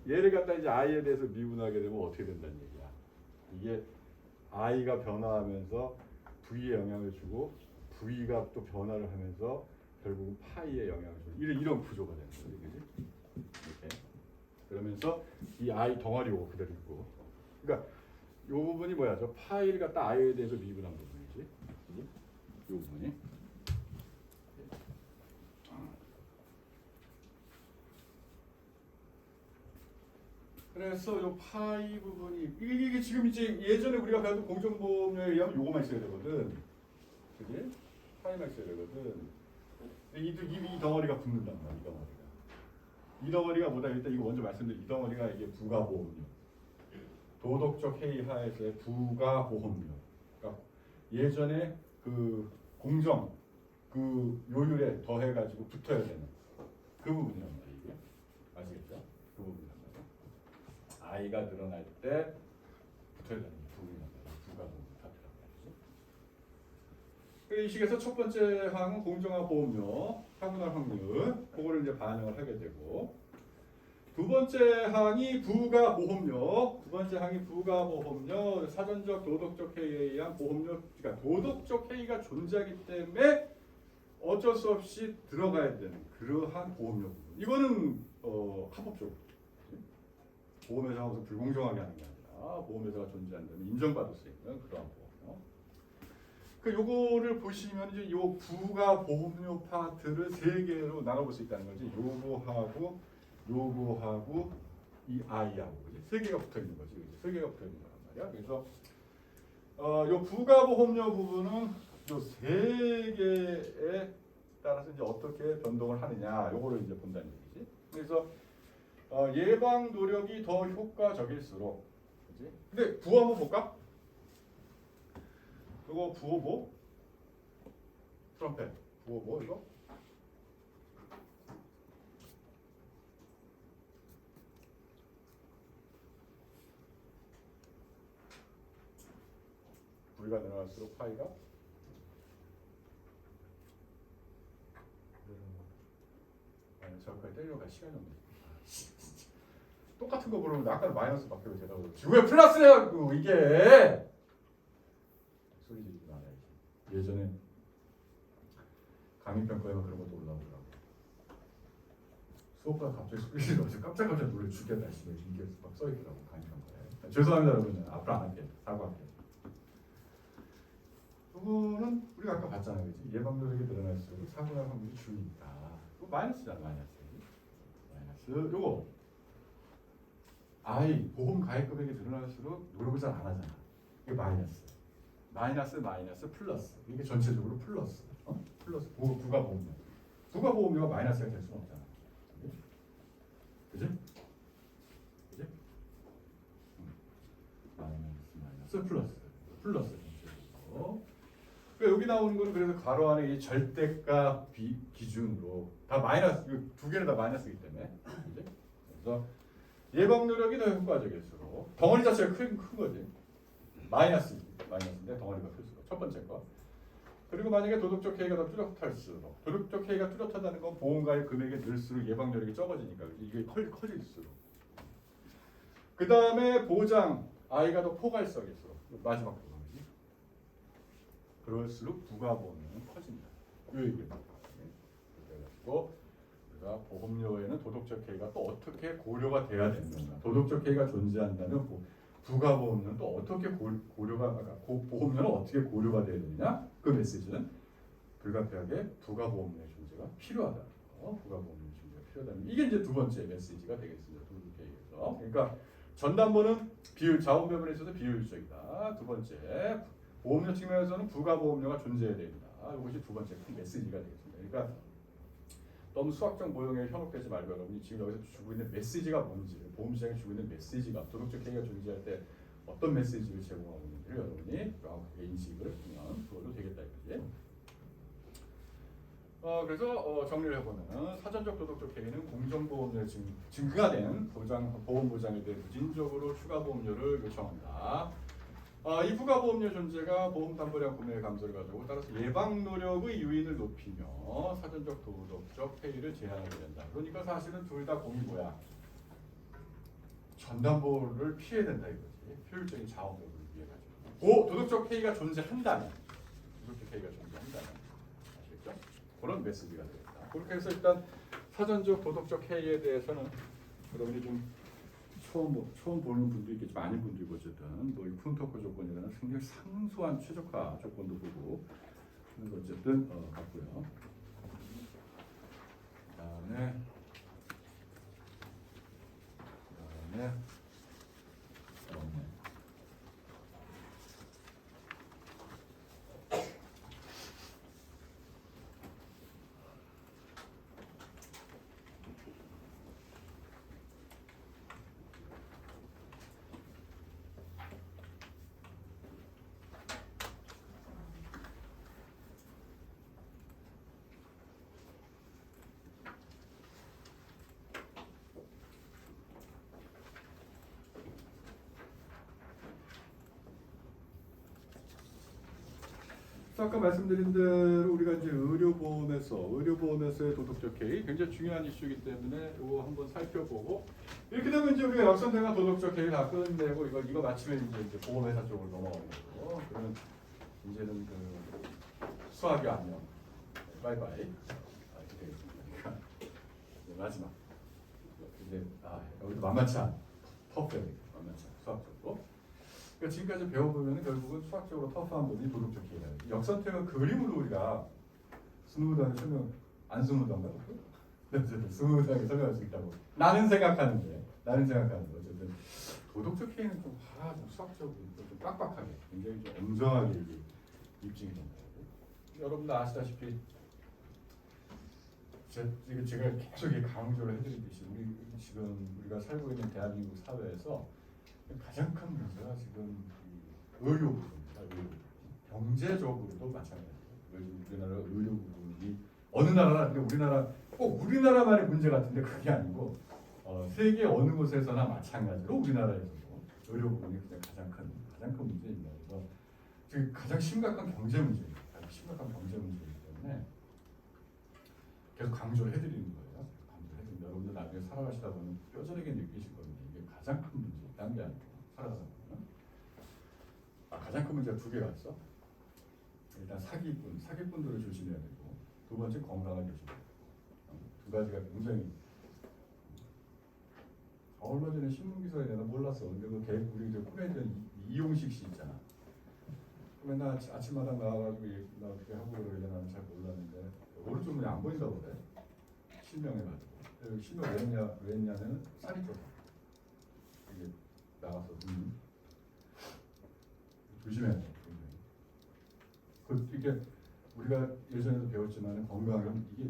얘를 갖다 이제 i에 대해서 미분하게 되면 어떻게 된다는 얘기야. 이게 i가 변화하면서 v에 영향을 주고 v가 또 변화를 하면서 결국은 파이에 영향을 주고 이런 구조가 되는 거지, 그지? 이렇게. 그러면서 이 i 덩어리 오고 그대로 있고. 그러니까 이 부분이 뭐야? 저 파이를 갖다 i에 대해서 미분한 부분이지. 이 부분이. 그래서 이 파이 부분이 이게 지금 이제 예전에 우리가 배웠던 공정보험에 의하면 요거만 있어야 되거든. 그지? 파이만 있어야 되거든. 이 덩어리가 붙는단 말이야. 이 덩어리가 뭐다? 일단 이거 먼저 말씀드린 이 덩어리가 이게 부가보험료. 도덕적 해이 하에서의 부가보험료. 그러니까 예전에 그 공정 그 요율에 더해가지고 붙어야 되는 그 부분이란 말이야 이게. 아시겠죠? 그 부분이란 말이야. 아이가 늘어날 때 붙어야 되는 부분이란 말이야. 부가보험 파트란 말이지. 이 식에서 첫 번째 항은 공정한 보험료, 타분할 확률, 그거를 이제 반영을 하게 되고, 두 번째 항이 부가보험료, 사전적 도덕적 해이에 의한 보험료, 그러니까 도덕적 해이가 존재하기 때문에 어쩔 수 없이 들어가야 되는 그러한 보험료 부분. 이거는 합법적으로 보험회사가 무슨 불공정하게 하는 게 아니라 보험회사가 존재한다면 인정받을 수 있는 그러한 보험료. 그 요거를 보시면 이제 요 부가 보험료 파트를 세 개로 나눠볼 수 있다는 거지. 요거하고 이 i하고 세 개가 붙어 있는 거지. 세 개가 붙어 있는 거란 말이야. 그래서 요 부가 보험료 부분은 요 세 개에 따라서 이제 어떻게 변동을 하느냐, 요거를 이제 본다는 얘기지. 그래서 예방 노력이 더 효과적일수록, 그지? 근데 부호 한번 볼까? 이거 부호 뭐? 트럼펫. 부호 뭐 이거? V가 늘어날수록 파이가 저까지 때려갈 시간이 없네. 똑같은 거 물으면 아까는 마이너스밖에 왜 대답을 못해. 왜 플러스야? 이게 소리 지르지 말아야지. 예전에 강의평가에만 그런 것도 올라오더라고. 수업가 갑자기 소리 지르면서 깜짝 놀래 죽겠다. 이게 막 써있더라고 강의평가에. 죄송합니다 여러분. 앞으로 안 할게. 사과할게. 그거는 우리가 아까 봤잖아요. 그치? 예방 노력이 늘어날수록 사고날 확률이 줄니까. 그거 마이너스잖아. 마이너스. 요거 보험 가입 금액이 늘어날수록 노력을 잘 안 하잖아. 이게 마이너스 플러스. 이게 전체적으로 플러스. 플러스 부가보험료가 마이너스가 될 수는 없잖아. 그지? 마이너스 플러스 전체적으로. 그러니까 여기 나오는 거는 그래서 괄호 안에 이 절대값 기준으로 다 마이너스, 두 개는 다 마이너스이기 때문에. 그치? 그래서 예방 노력이 더 효과적일수록 덩어리 자체가 큰 거지. 마이너스인데 덩어리가 클수록 첫 번째 거. 그리고 만약에 도덕적 해이가 더 뚜렷할수록, 도덕적 해이가 뚜렷하다는 건 보험가입 금액이 늘수록 예방 노력이 적어지니까 이게 커질수록. 그 다음에 보장 아이가 더 포괄적일수록 마지막 부분이지. 그럴수록 부가보험료는 커진다. 이 얘기입니다. 그래가지고 우리가 보험료에는 도덕적 해이가 또 어떻게 고려가 돼야 되는가? 도덕적 해이가 존재한다면 부가보험료는 또 어떻게 보험료는 어떻게 고려가 돼야 되느냐? 그 메시지는 불가피하게 부가보험료의 존재가 필요하다. 부가보험료의 존재가 필요하다. 필요하다는 이게 이제 두 번째 메시지가 되겠습니다. 도덕계획에서. 그러니까 전담보는 자원배분에 있어서 비효율적이다. 두 번째 보험료 측면에서는 부가보험료가 존재해야 됩니다. 이것이 두 번째 큰 메시지가 되겠습니다. 그러니까 너무 수학적 모형에 현혹되지 말고 여러분이 지금 여기서 주고 있는 메시지가 뭔지, 보험시장에 주고 있는 메시지가 도덕적 계획가 존재할 때 어떤 메시지를 제공하고 있는지를 여러분이 명확하게 인식을 하면 그걸로 되겠다 이거지. 그래서 정리를 해보면 사전적 도덕적 계획은 공정보험료에 증가가 된 보험 보장에 대해 부진적으로 추가 보험료를 요청한다. 이 부가보험료 존재가 보험 담보량 구매 감소를 가져오고 따라서 예방 노력의 유인을 높이며 사전적 도덕적 폐의를 제한하게 된다. 그러니까 사실은 둘 다 공이 뭐야? 전담보를 피해야 된다 이거지. 효율적인 자원배분을 위해 가지고. 도덕적 폐의가 존재한다면, 도덕적 폐의가 존재한다면, 아시겠죠? 그런 메시지가 되겠다. 그렇게 해서 일단 사전적 도덕적 폐의에 대해서는 여러분이 좀 처음 보는 분도 있겠지, 많은 분들이 어쨌든 뭐 푼터코 조건이라는 굉장히 상수한 최적화 조건도 보고 어쨌든 같고요. 그다음에 아까 말씀드린 대로 우리가 이제 의료보험에서의 도덕적 개입 굉장히 중요한 이슈이기 때문에 이거 한번 살펴보고 이렇게 되면 이제 우리가 역선택과 도덕적 개입 다 끝내고 이거 마치면 이제 보험회사 쪽으로 넘어가는 거고 그러면 이제는 그 수학이 안녕 바이바이 이렇게 되겠습니다. 마지막 이제 여기도 만만치 않 터프해야 되겠다. 만만치 않 수학적으로. 그러니까 지금까지 배워보면 결국은 수학적으로 터프한 부분이 도덕적 계획이에요. 역선택은 그림으로 우리가 스무드하게 안 스무드한가? 네, 어쨌든 스무드하게 설명할 수 있다고 나는 생각하는데 어쨌든 도덕적 계획은 좀 수학적으로 좀 빡빡하게 굉장히 좀 엄정하게 입증이 된다. 여러분도 아시다시피 제가 계속 강조를 해드리듯이 지금 우리가 살고 있는 대한민국 사회에서 가장 큰 문제가 지금 의료 부분입니다. 경제적으로도 마찬가지예요. 우리나라 의료 부분이 어느 나라나 우리나라 꼭 우리나라만의 문제 같은데 그게 아니고 세계 어느 곳에서나 마찬가지로 우리나라에서도 의료 부분이 가장 큰 문제입니다. 그래서 지금 가장 심각한 경제 문제입니다. 심각한 경제 문제이기 때문에 계속 강조를 해드리는 거예요. 여러분들 나중에 살아가시다 보면 뼈저리게 느끼실 겁니다. 이게 가장 큰 문제. 다른 게 아니고 살아가다 보면 가장 큰 문제가 두 개가 있어. 일단 사기꾼들을 조심해야 되고 두 번째 건강을 조심해야 되고 두 가지가 굉장히 얼마 전에 신문 기사에 내가 몰랐어. 근데 우리 이제 코미디언 이용식 씨 있잖아. 맨날 아침마당 나와가지고 나 어떻게 하고 그러길래 나는 잘 몰랐는데 오른쪽 눈이 안 보인다고 그래. 실명해가지고. 실명 왜 했냐면 살이 쪄서. 이게 나와서 조심해야 돼. 이게 우리가 예전에도 배웠지만 건강은 이게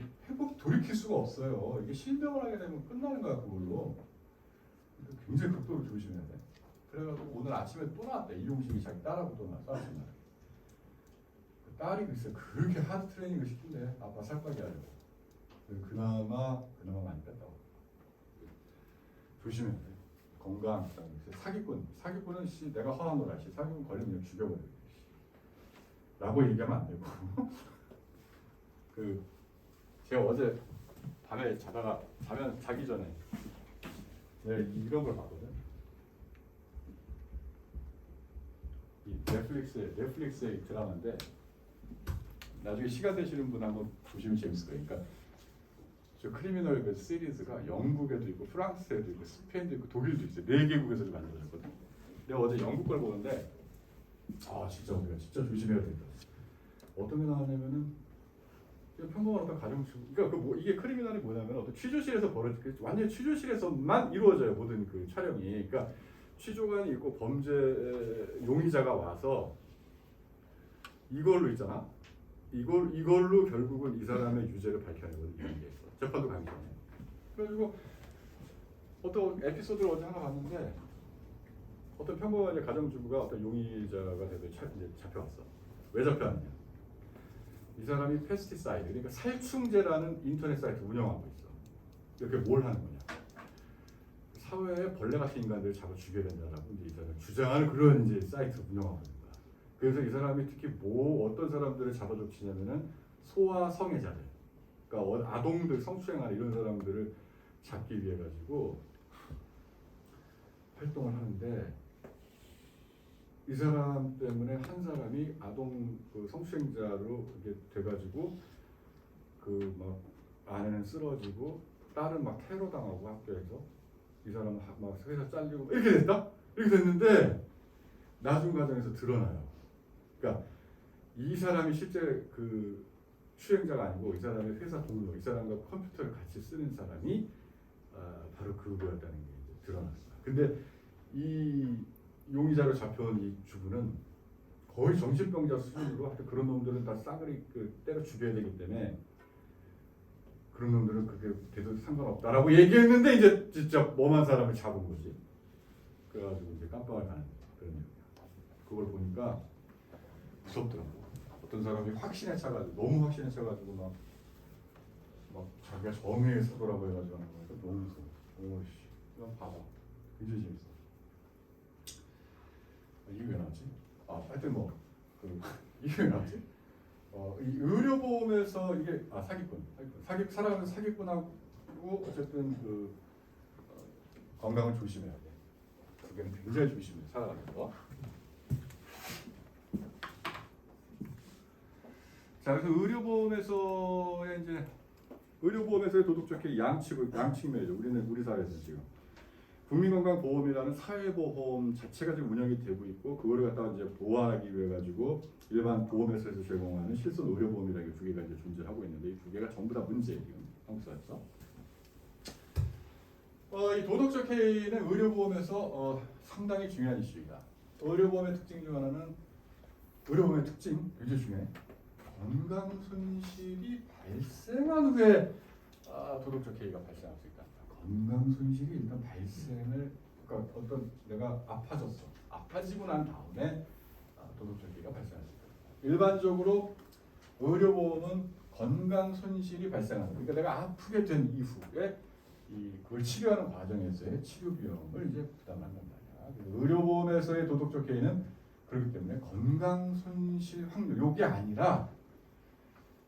돌이킬 수가 없어요. 이게 실명을 하게 되면 끝나는 거야 그걸로. 굉장히 극도로 조심해야 돼. 그래가지고 오늘 아침에 또 나왔다. 이용식이 자기 딸하고 또 나왔어. 딸이 글쎄 그렇게 하드 트레이닝을 시킨대. 아빠 살 빠게 하려고. 그나마 많이 뺐다고. 조심해야 돼. 건강. 사기꾼은 내가 화나노라. 사기꾼 걸리면 그냥 죽여버려. 라고 얘기하면 안 되고. 제가 어제 밤에 자기 전에 내가 이런 걸 봤거든. 이 넷플릭스의 드라마인데 나중에 시간 되시는 분 한번 보시면 재밌을 거예요. 그러니까 저 크리미널 그 시리즈가 영국에도 있고 프랑스에도 있고 스페인도 있고 독일도 있어요. 4개국에서 만들어졌거든. 내가 어제 영국 걸 보는데 진짜 우리가 진짜 조심해야 된다. 어떤 게 나왔냐면은 평범한 어떤 가정주부, 그러니까 이게 크리미널이 뭐냐면 어떤 취조실에서 완전 취조실에서만 이루어져요 모든 그 촬영이. 그러니까 취조관이 있고 범죄 용의자가 와서 이걸로 있잖아. 이걸로 결국은 이 사람의 유죄를 밝혀내거든. 이런 게 있어. 재판도 가기 전에. 그래가지고 어떤 에피소드를 어제 하나 봤는데 어떤 평범한 가정주부가 어떤 용의자가 돼서 이제 잡혀왔어. 왜 잡혀왔냐? 이 사람이 페스티사이드, 그러니까 살충제라는 인터넷 사이트 운영하고 있어. 이렇게 뭘 하는 거냐? 사회에 벌레 같은 인간들을 잡아 죽여야 된다라고 이제 이 사람이 주장하는 그런 이제 사이트를 운영하고 있는 거야. 그래서 이 사람이 특히 어떤 사람들을 잡아 족치냐면은 소아 성애자들, 그러니까 아동들 성추행하는 이런 사람들을 잡기 위해 가지고 활동을 하는데. 이 사람 때문에 한 사람이 아동 그 성추행자로 이렇게 돼가지고 그 막 아내는 쓰러지고 딸은 막 테러 당하고 학교에서 이 사람은 막 회사 잘리고 이렇게 됐다? 이렇게 됐는데 나중 과정에서 드러나요. 그러니까 이 사람이 실제 그 추행자가 아니고 이 사람의 회사 동료, 이 사람과 컴퓨터를 같이 쓰는 사람이 바로 그거였다는 게 이제 드러났어요. 근데 이 용의자로 잡혀온 이 주부는 거의 정신병자 수준으로 하여튼 그런 놈들은 다 싸그리 때려 죽여야 되기 때문에 그런 놈들은 그게 돼도 상관없다라고 얘기했는데 이제 진짜 멍한 사람을 잡은 거지. 그래가지고 이제 깜빵을 가는 그런 얘기야. 그걸 보니까 무섭더라고. 어떤 사람이 확신에 차가지고 너무 확신에 차가지고 막 자기가 정의의 사도라고 해가지고 하는 거니까 너무 무서워. 오씨, 그냥 봐봐. 굉장히 재밌어. 이게 왜 나왔지? 하여튼 이게 왜 나왔지? 이 의료보험에서 이게 사기꾼, 살아가는 사기꾼하고 어쨌든 건강을 조심해야 돼. 그게 굉장히 조심해 살아가는 거. 자, 그래서 의료보험에서의 도덕적 양측면이죠. 우리 사회에서 지금. 국민건강보험이라는 사회보험 자체가 지금 운영이 되고 있고 그거를 갖다가 이제 보완하기 위해 가지고 일반 보험회사에서 제공하는 실손 의료보험이라는 게 두 개가 이제 존재하고 있는데 이 두 개가 전부 다 문제예요 지금 한국 사회에서. 이 도덕적 해이는 의료보험에서 상당히 중요한 이슈이다. 의료보험의 특징 중 하나는 의료보험의 특징 굉장히 중요해. 건강 손실이 발생한 후에 도덕적 해이가 발생할 수 있다. 건강 손실이 일단 발생을, 그러니까 어떤 내가 아파지고 난 다음에 도덕적 해이가 발생할 수 있다. 일반적으로 의료보험은 건강 손실이 발생하는, 그러니까 내가 아프게 된 이후에 그걸 치료하는 과정에서의 치료 비용을 이제 부담한단 말이야. 의료보험에서의 도덕적 해이는 그렇기 때문에 건강 손실 확률 요게 아니라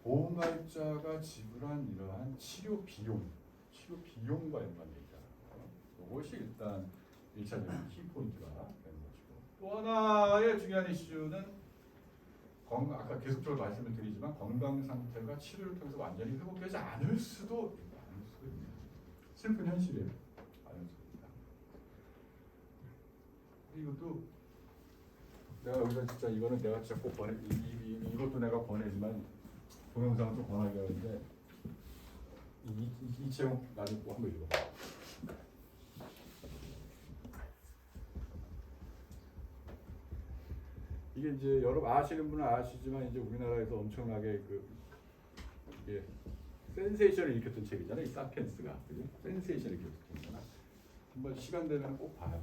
보험가입자가 지불한 이러한 치료 비용과 연관되어 있다. 이것이 일단 1차적인 키포인트가 되는 것이고, 또 하나의 중요한 이슈는 아까 계속적으로 말씀을 드리지만 건강 상태가 치료를 통해서 완전히 회복되지 않을 수도 있다. 슬픈 현실이에요. 않을 수도 있다. 이것도 내가 여기서 진짜 이거는 내가 진짜 꼭 이것도 내가 권해지만 동영상을 좀 권하려고 하는데 이채용 나중에 꼭 한번 읽어봐. 이게 이제 여러분 아시는 분은 아시지만 이제 우리나라에서 엄청나게 이게 센세이션을 일으켰던 책이잖아요. 이 사피엔스가. 그죠? 센세이션을 일으켰던 책이잖아. 한번 시간 되면 꼭 봐요.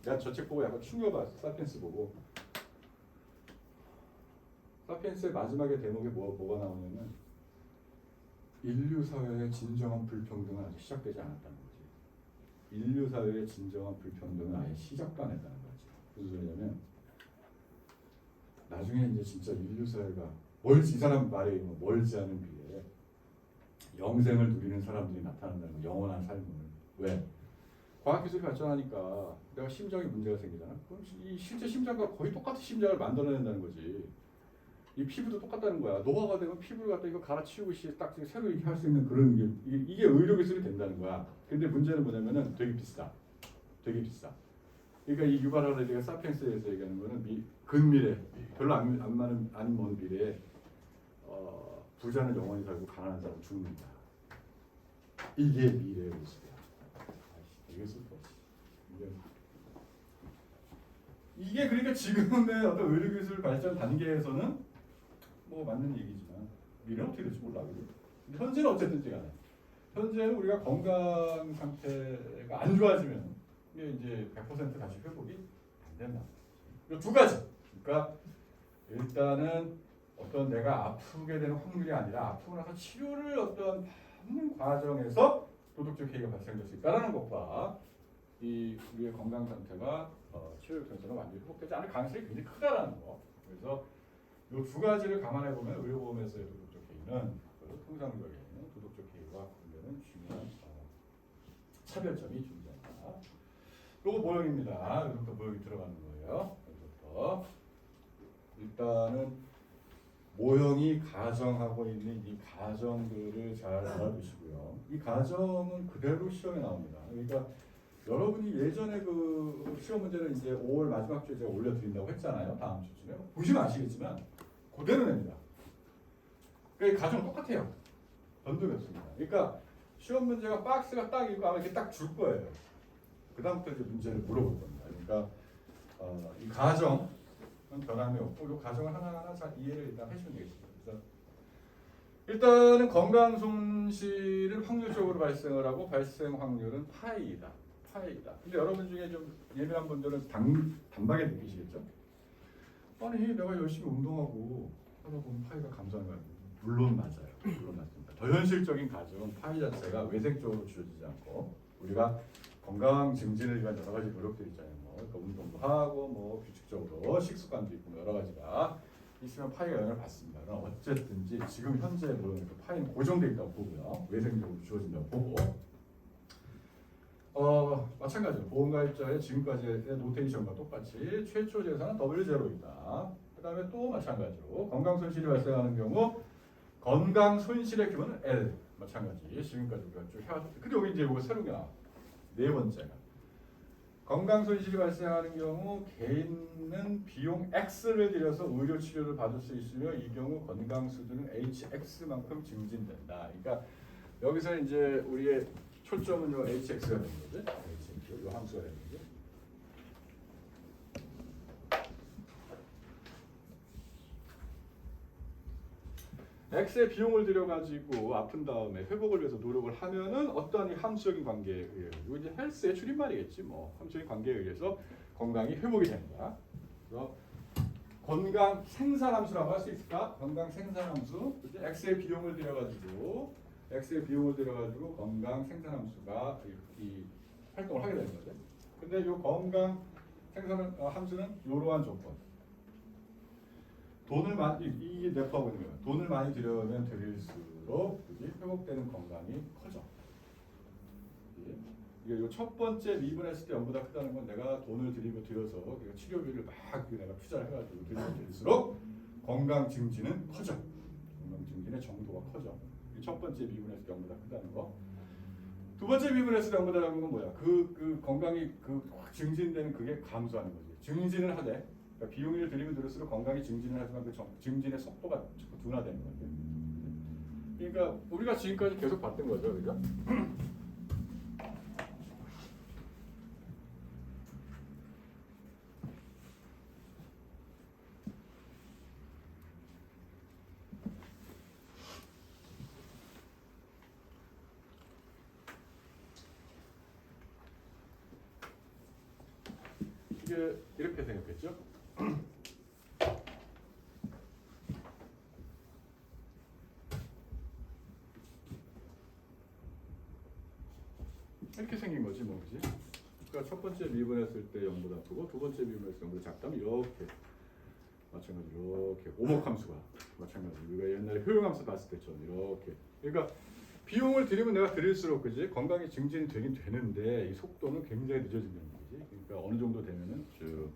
내가 저 책 보고 약간 충격받았어. 사피엔스 보고. 사피엔스의 마지막에 대목에 뭐가 나오냐면 인류 사회의 진정한 불평등은 아직 시작되지 않았다는 거지. 인류 사회의 진정한 불평등은 아예 시작도 안 했다는 거지. 무슨 소리냐면 나중에 이제 진짜 인류 사회가 이 사람 말에 멀지 않은 미래에 영생을 누리는 사람들이 나타난다는 거, 영원한 삶을. 왜? 과학기술이 발전하니까 내가 심장에 문제가 생기잖아. 그럼 이 실제 심장과 거의 똑같은 심장을 만들어낸다는 거지. 이 피부도 똑같다는 거야. 노화가 되면 피부를 갖다 이거 갈아치우고 딱 새로 이렇게 할 수 있는 그런 이게 의료 기술이 된다는 거야. 근데 문제는 뭐냐면은 되게 비싸. 그러니까 이 유발 할라리가 사피엔스에서 얘기하는 거는 근미래, 별로 안 먼 미래에 부자는 영원히 살고 가난한 사람은 죽는다. 이게 미래의 모습이야. 되게 슬퍼. 이게 그러니까 지금의 어떤 의료기술 발전 단계에서는 뭐 맞는 얘기지만 미래는 어떻게 될지 몰라. 그죠? 근데 현재는 어쨌든지 간에 현재는 우리가 건강 상태가 안 좋아지면 이게 이제 100% 다시 회복이 안 된다. 두 가지. 그러니까 일단은 어떤 내가 아프게 되는 확률이 아니라 아프고 나서 치료를 어떤 받는 과정에서 도덕적 해이가 발생될 수 있다는 것과 이 우리의 건강 상태가 치료를 통해서는 완전히 회복되지 않을 가능성이 굉장히 크다라는 거. 그래서 이 두 가지를 감안해 보면 의료보험에서의 도덕적 해이는 통상적인 도덕적 해이와 관련된 중요한 차별점이 존재한다. 요거 모형입니다. 여기부터 모형이 들어가는 거예요. 여기부터 일단은 모형이 가정하고 있는 이 가정들을 잘 알아두시고요. 이 가정은 그대로 시험에 나옵니다. 그러니까 여러분이 예전에 그 시험 문제를 이제 5월 마지막 주에 제가 올려드린다고 했잖아요. 다음 주쯤에 보시면 아시겠지만 그대로 냅니다. 그러니까 이 가정 똑같아요. 변동이 없습니다. 그러니까 시험 문제가 박스가 딱 있고 아마 이렇게 딱 줄 거예요. 그 다음부터 이제 문제를 물어볼 겁니다. 그러니까 이 가정은 변함이 없고 이 가정을 하나하나 잘 이해를 일단 하시면 되겠습니다. 그래서 일단은 건강 손실은 확률적으로 발생을 하고 발생 확률은 파이다. 파이다. 근데 여러분 중에 좀 예민한 분들은 단박에 느끼시겠죠? 아니 내가 열심히 운동하고 하다 보면 파이가 감소하는 거예요. 물론 맞아요. 물론 맞습니다. 더 현실적인 가정은 파이 자체가 외생적으로 주어지지 않고 우리가 건강 증진을 위한 여러 가지 노력들이 있잖아요. 그러니까 운동도 하고 뭐 규칙적으로 식습관도 있고 여러 가지가 있으면 파이가 영향을 받습니다. 그럼 어쨌든지 지금 현재 모형에서 파이는 고정돼 있다고 보고요. 외생적으로 주어진다고 보고 마찬가지로 보험가입자의 지금까지의 노테이션과 똑같이 최초 재산은 W0이다. 그 다음에 또 마찬가지로 건강손실이 발생하는 경우 건강손실의 규모는 L. 마찬가지 지금까지 우리가 쭉 해왔죠. 근데 여기 이제 이거 새로운 게 나와. 네 번째가 건강손실이 발생하는 경우 개인은 비용 X를 들여서 의료 치료를 받을 수 있으며 이 경우 건강 수준은 HX만큼 증진된다. 그러니까 여기서 이제 우리의 초점은 요 HX가 되는 거죠. HX, 요 함수가 되는 거죠. X의 비용을 들여가지고 아픈 다음에 회복을 위해서 노력을 하면은 어떠한 이 함수적인 관계에 의해서 이거 이제 헬스의 줄임말이겠지 뭐 함수적인 관계에 의해서 건강이 회복이 된다. 그래서 건강 생산함수라고 할 수 있을까? 건강 생산함수 X의 비용을 들여가지고 건강 생산함수가 이 활동을 하게 되는 거죠. 근데 이 건강 생산 함수는 이러한 조건. 돈을 많이 이 내포하고 있는 거예요. 돈을 많이 들여면 들일수록 회복되는 건강이 커져. 이게 첫 번째 미분했을 때 0보다 크다는 건 내가 돈을 들여서 치료비를 막 내가 투자를 해가지고 들일수록 건강 증진은 커져. 건강 증진의 정도가 커져. 첫 번째 미분했을 때 0보다 크다는 거. 두 번째 미분했을 때 0보다 작은 건 뭐야? 그 건강이 확 증진되는 그게 감소하는 거지. 증진을 하되. 그러니까 비용을 들이면 들을수록 건강이 증진을 하지만 그 증진의 속도가 둔화되는 거죠. 그러니까 우리가 지금까지 계속 봤던 거죠, 우리가. 이게 이렇게 생겼겠죠? 이렇게 생긴 거지 뭐 그지? 그러니까 첫 번째 미분했을 때 0보다 크고 두 번째 미분했을 때 0보다 작다면 이렇게 마찬가지로 이렇게 오목함수가 마찬가지 우리가 옛날에 효용함수 봤을 때처럼 이렇게 그러니까 비용을 들이면 내가 들일수록 그지 건강이 증진이 되긴 되는데 이 속도는 굉장히 늦어진다는 거지. 그러니까 어느 정도 되면은 쭉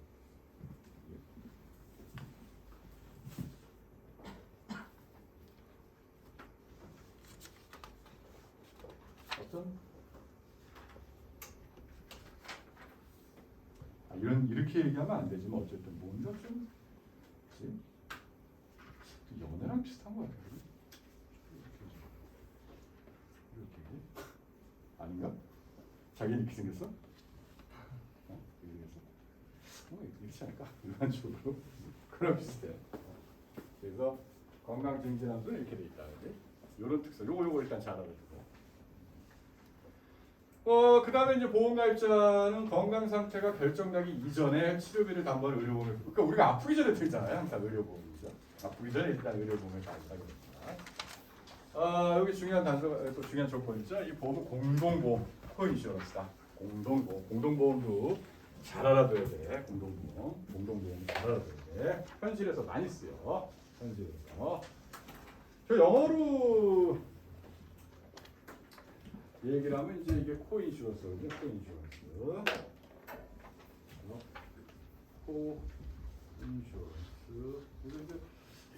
이렇게 얘기하면 안 되지만 어쨌든 뭔가 좀 그치? 연애랑 비슷한 거 같아. 자기는 이렇게 생겼어? 어? 이렇게 생겼어? 이렇지 않을까? 일반적으로 그런 비슷해. 그래서 건강 증진함도 이렇게 돼 있다. 이런 특성. 요거 일단 잘 알아두고. 그다음에 이제 보험가입자는 건강 상태가 결정나기 이전에 치료비를 담보하는 의료보험을, 그러니까 우리가 아프기 전에 들잖아요. 항상 의료보험이죠. 아프기 전에 일단 의료보험을 가입하게 됩니다. 여기 중요한 단서가 또 중요한 조건이죠. 이 보험은 공동보험, 코인슈런스다. 공동보험도 잘 알아둬야 돼. 공동보험 잘 알아둬야 돼. 현실에서 많이 쓰여. 현실에서. 저 영어로 얘기를 하면 이제 이게 코인슈런스거든요. 코인슈런스. 그래서 이제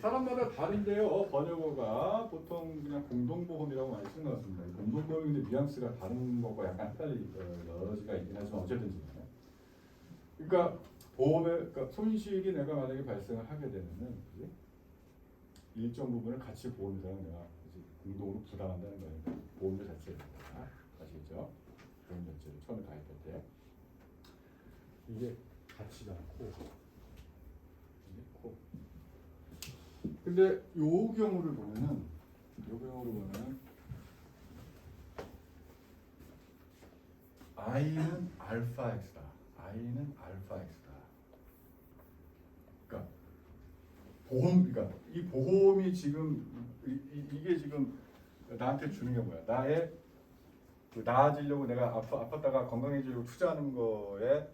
사람마다 다른데요. 번역어가 보통 그냥 공동보험이라고 많이 쓰는 것 같습니다. 공동보험인데 뉘앙스가 다른 것과 약간 헷갈릴 여지가 있긴 하지만 어쨌든지. 그러니까 그러니까 손실이 내가 만약에 발생을 하게 되면은 그치? 일정 부분을 같이 보험자랑 내가 공동으로 부담한다는 거니까 보험료 자체를 아시겠죠? 보험 자체를 처음에 가입할 때 이게 같이가 않고 이게 코. 근데 요 경우를 보면은 I는 알파 X다. 그러니까 그러니까 이 보험이 지금 이게 지금 나한테 주는 게 뭐야? 나의 그 나아지려고 내가 아팠다가 건강해지려고 투자하는 거에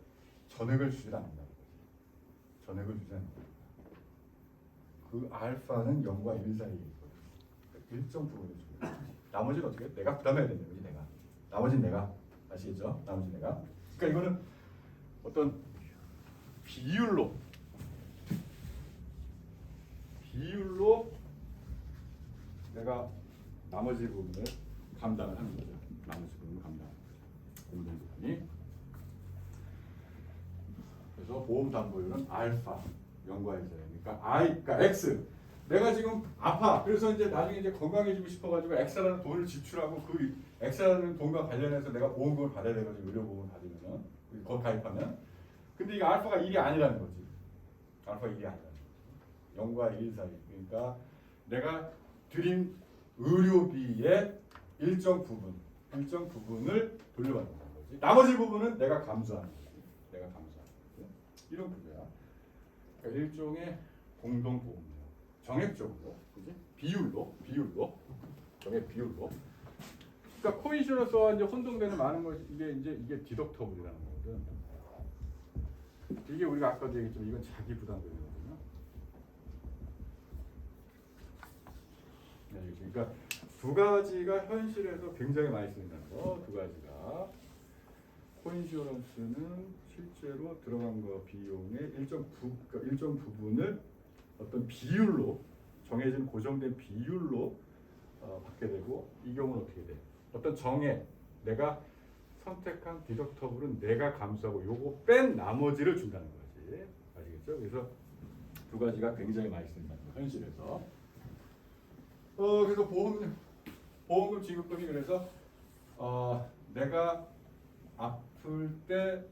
전액을 주지 않는다. 전액을 주지 않는다. 그 알파는 0과 1 사이에 있거든. 일정 부분을 주는 거지. 나머지는 어떻게? 내가 부담해야 되는 거지, 내가. 나머지는 내가. 아시겠죠? 나머지 내가. 그러니까 이거는 어떤 비율로 내가 나머지 부분을 감당을 하는 거죠. 나머지 부분을 감당하는 거죠. 공동 부분이. 그래서 보험 담보율은 알파 0과 1 사이. 그러니까 X. 내가 지금 아파. 그래서 이제 나중에 이제 건강해지고 싶어가지고 X라는 돈을 지출하고 그 X라는 돈과 관련해서 내가 보험금을 받아야 되거든요. 의료보험을 받으면은 거기 가입하면. 근데 이게 알파가 1이 아니라는 거지. 알파 1이 아니라는 거지. 0과 1 사이. 그러니까 내가 드린 의료비의 일정 부분을 돌려받는 거지. 나머지 부분은 내가 감수하는 거지. 내가 감수하는 거지. 이런 구조야. 그러니까 일종의 공동보험료. 정액적으로, 그지? 비율로. 정액 비율로. 그러니까 코인슈런스와 이제 혼동되는 많은 것이 이게 디덕터블이라는 거거든. 이게 우리가 아까도 얘기했지만 이건 자기 부담금이거든요. 네, 그러니까 두 가지가 현실에서 굉장히 많이 쓰인다는 거. 두 가지가. 코인슈런스는 실제로 들어간 거 비용의 일정 부분을 어떤 비율로 정해진 고정된 비율로 받게 되고, 이 경우는 어떻게 돼? 어떤 정액, 내가 선택한 디덕터블은 내가 감수하고 요거 뺀 나머지를 준다는 거지. 아시겠죠? 그래서 두 가지가 굉장히 많이 쓰인다는 거, 현실에서. 그래서 보험금 지급금이 그래서 내가 아플 때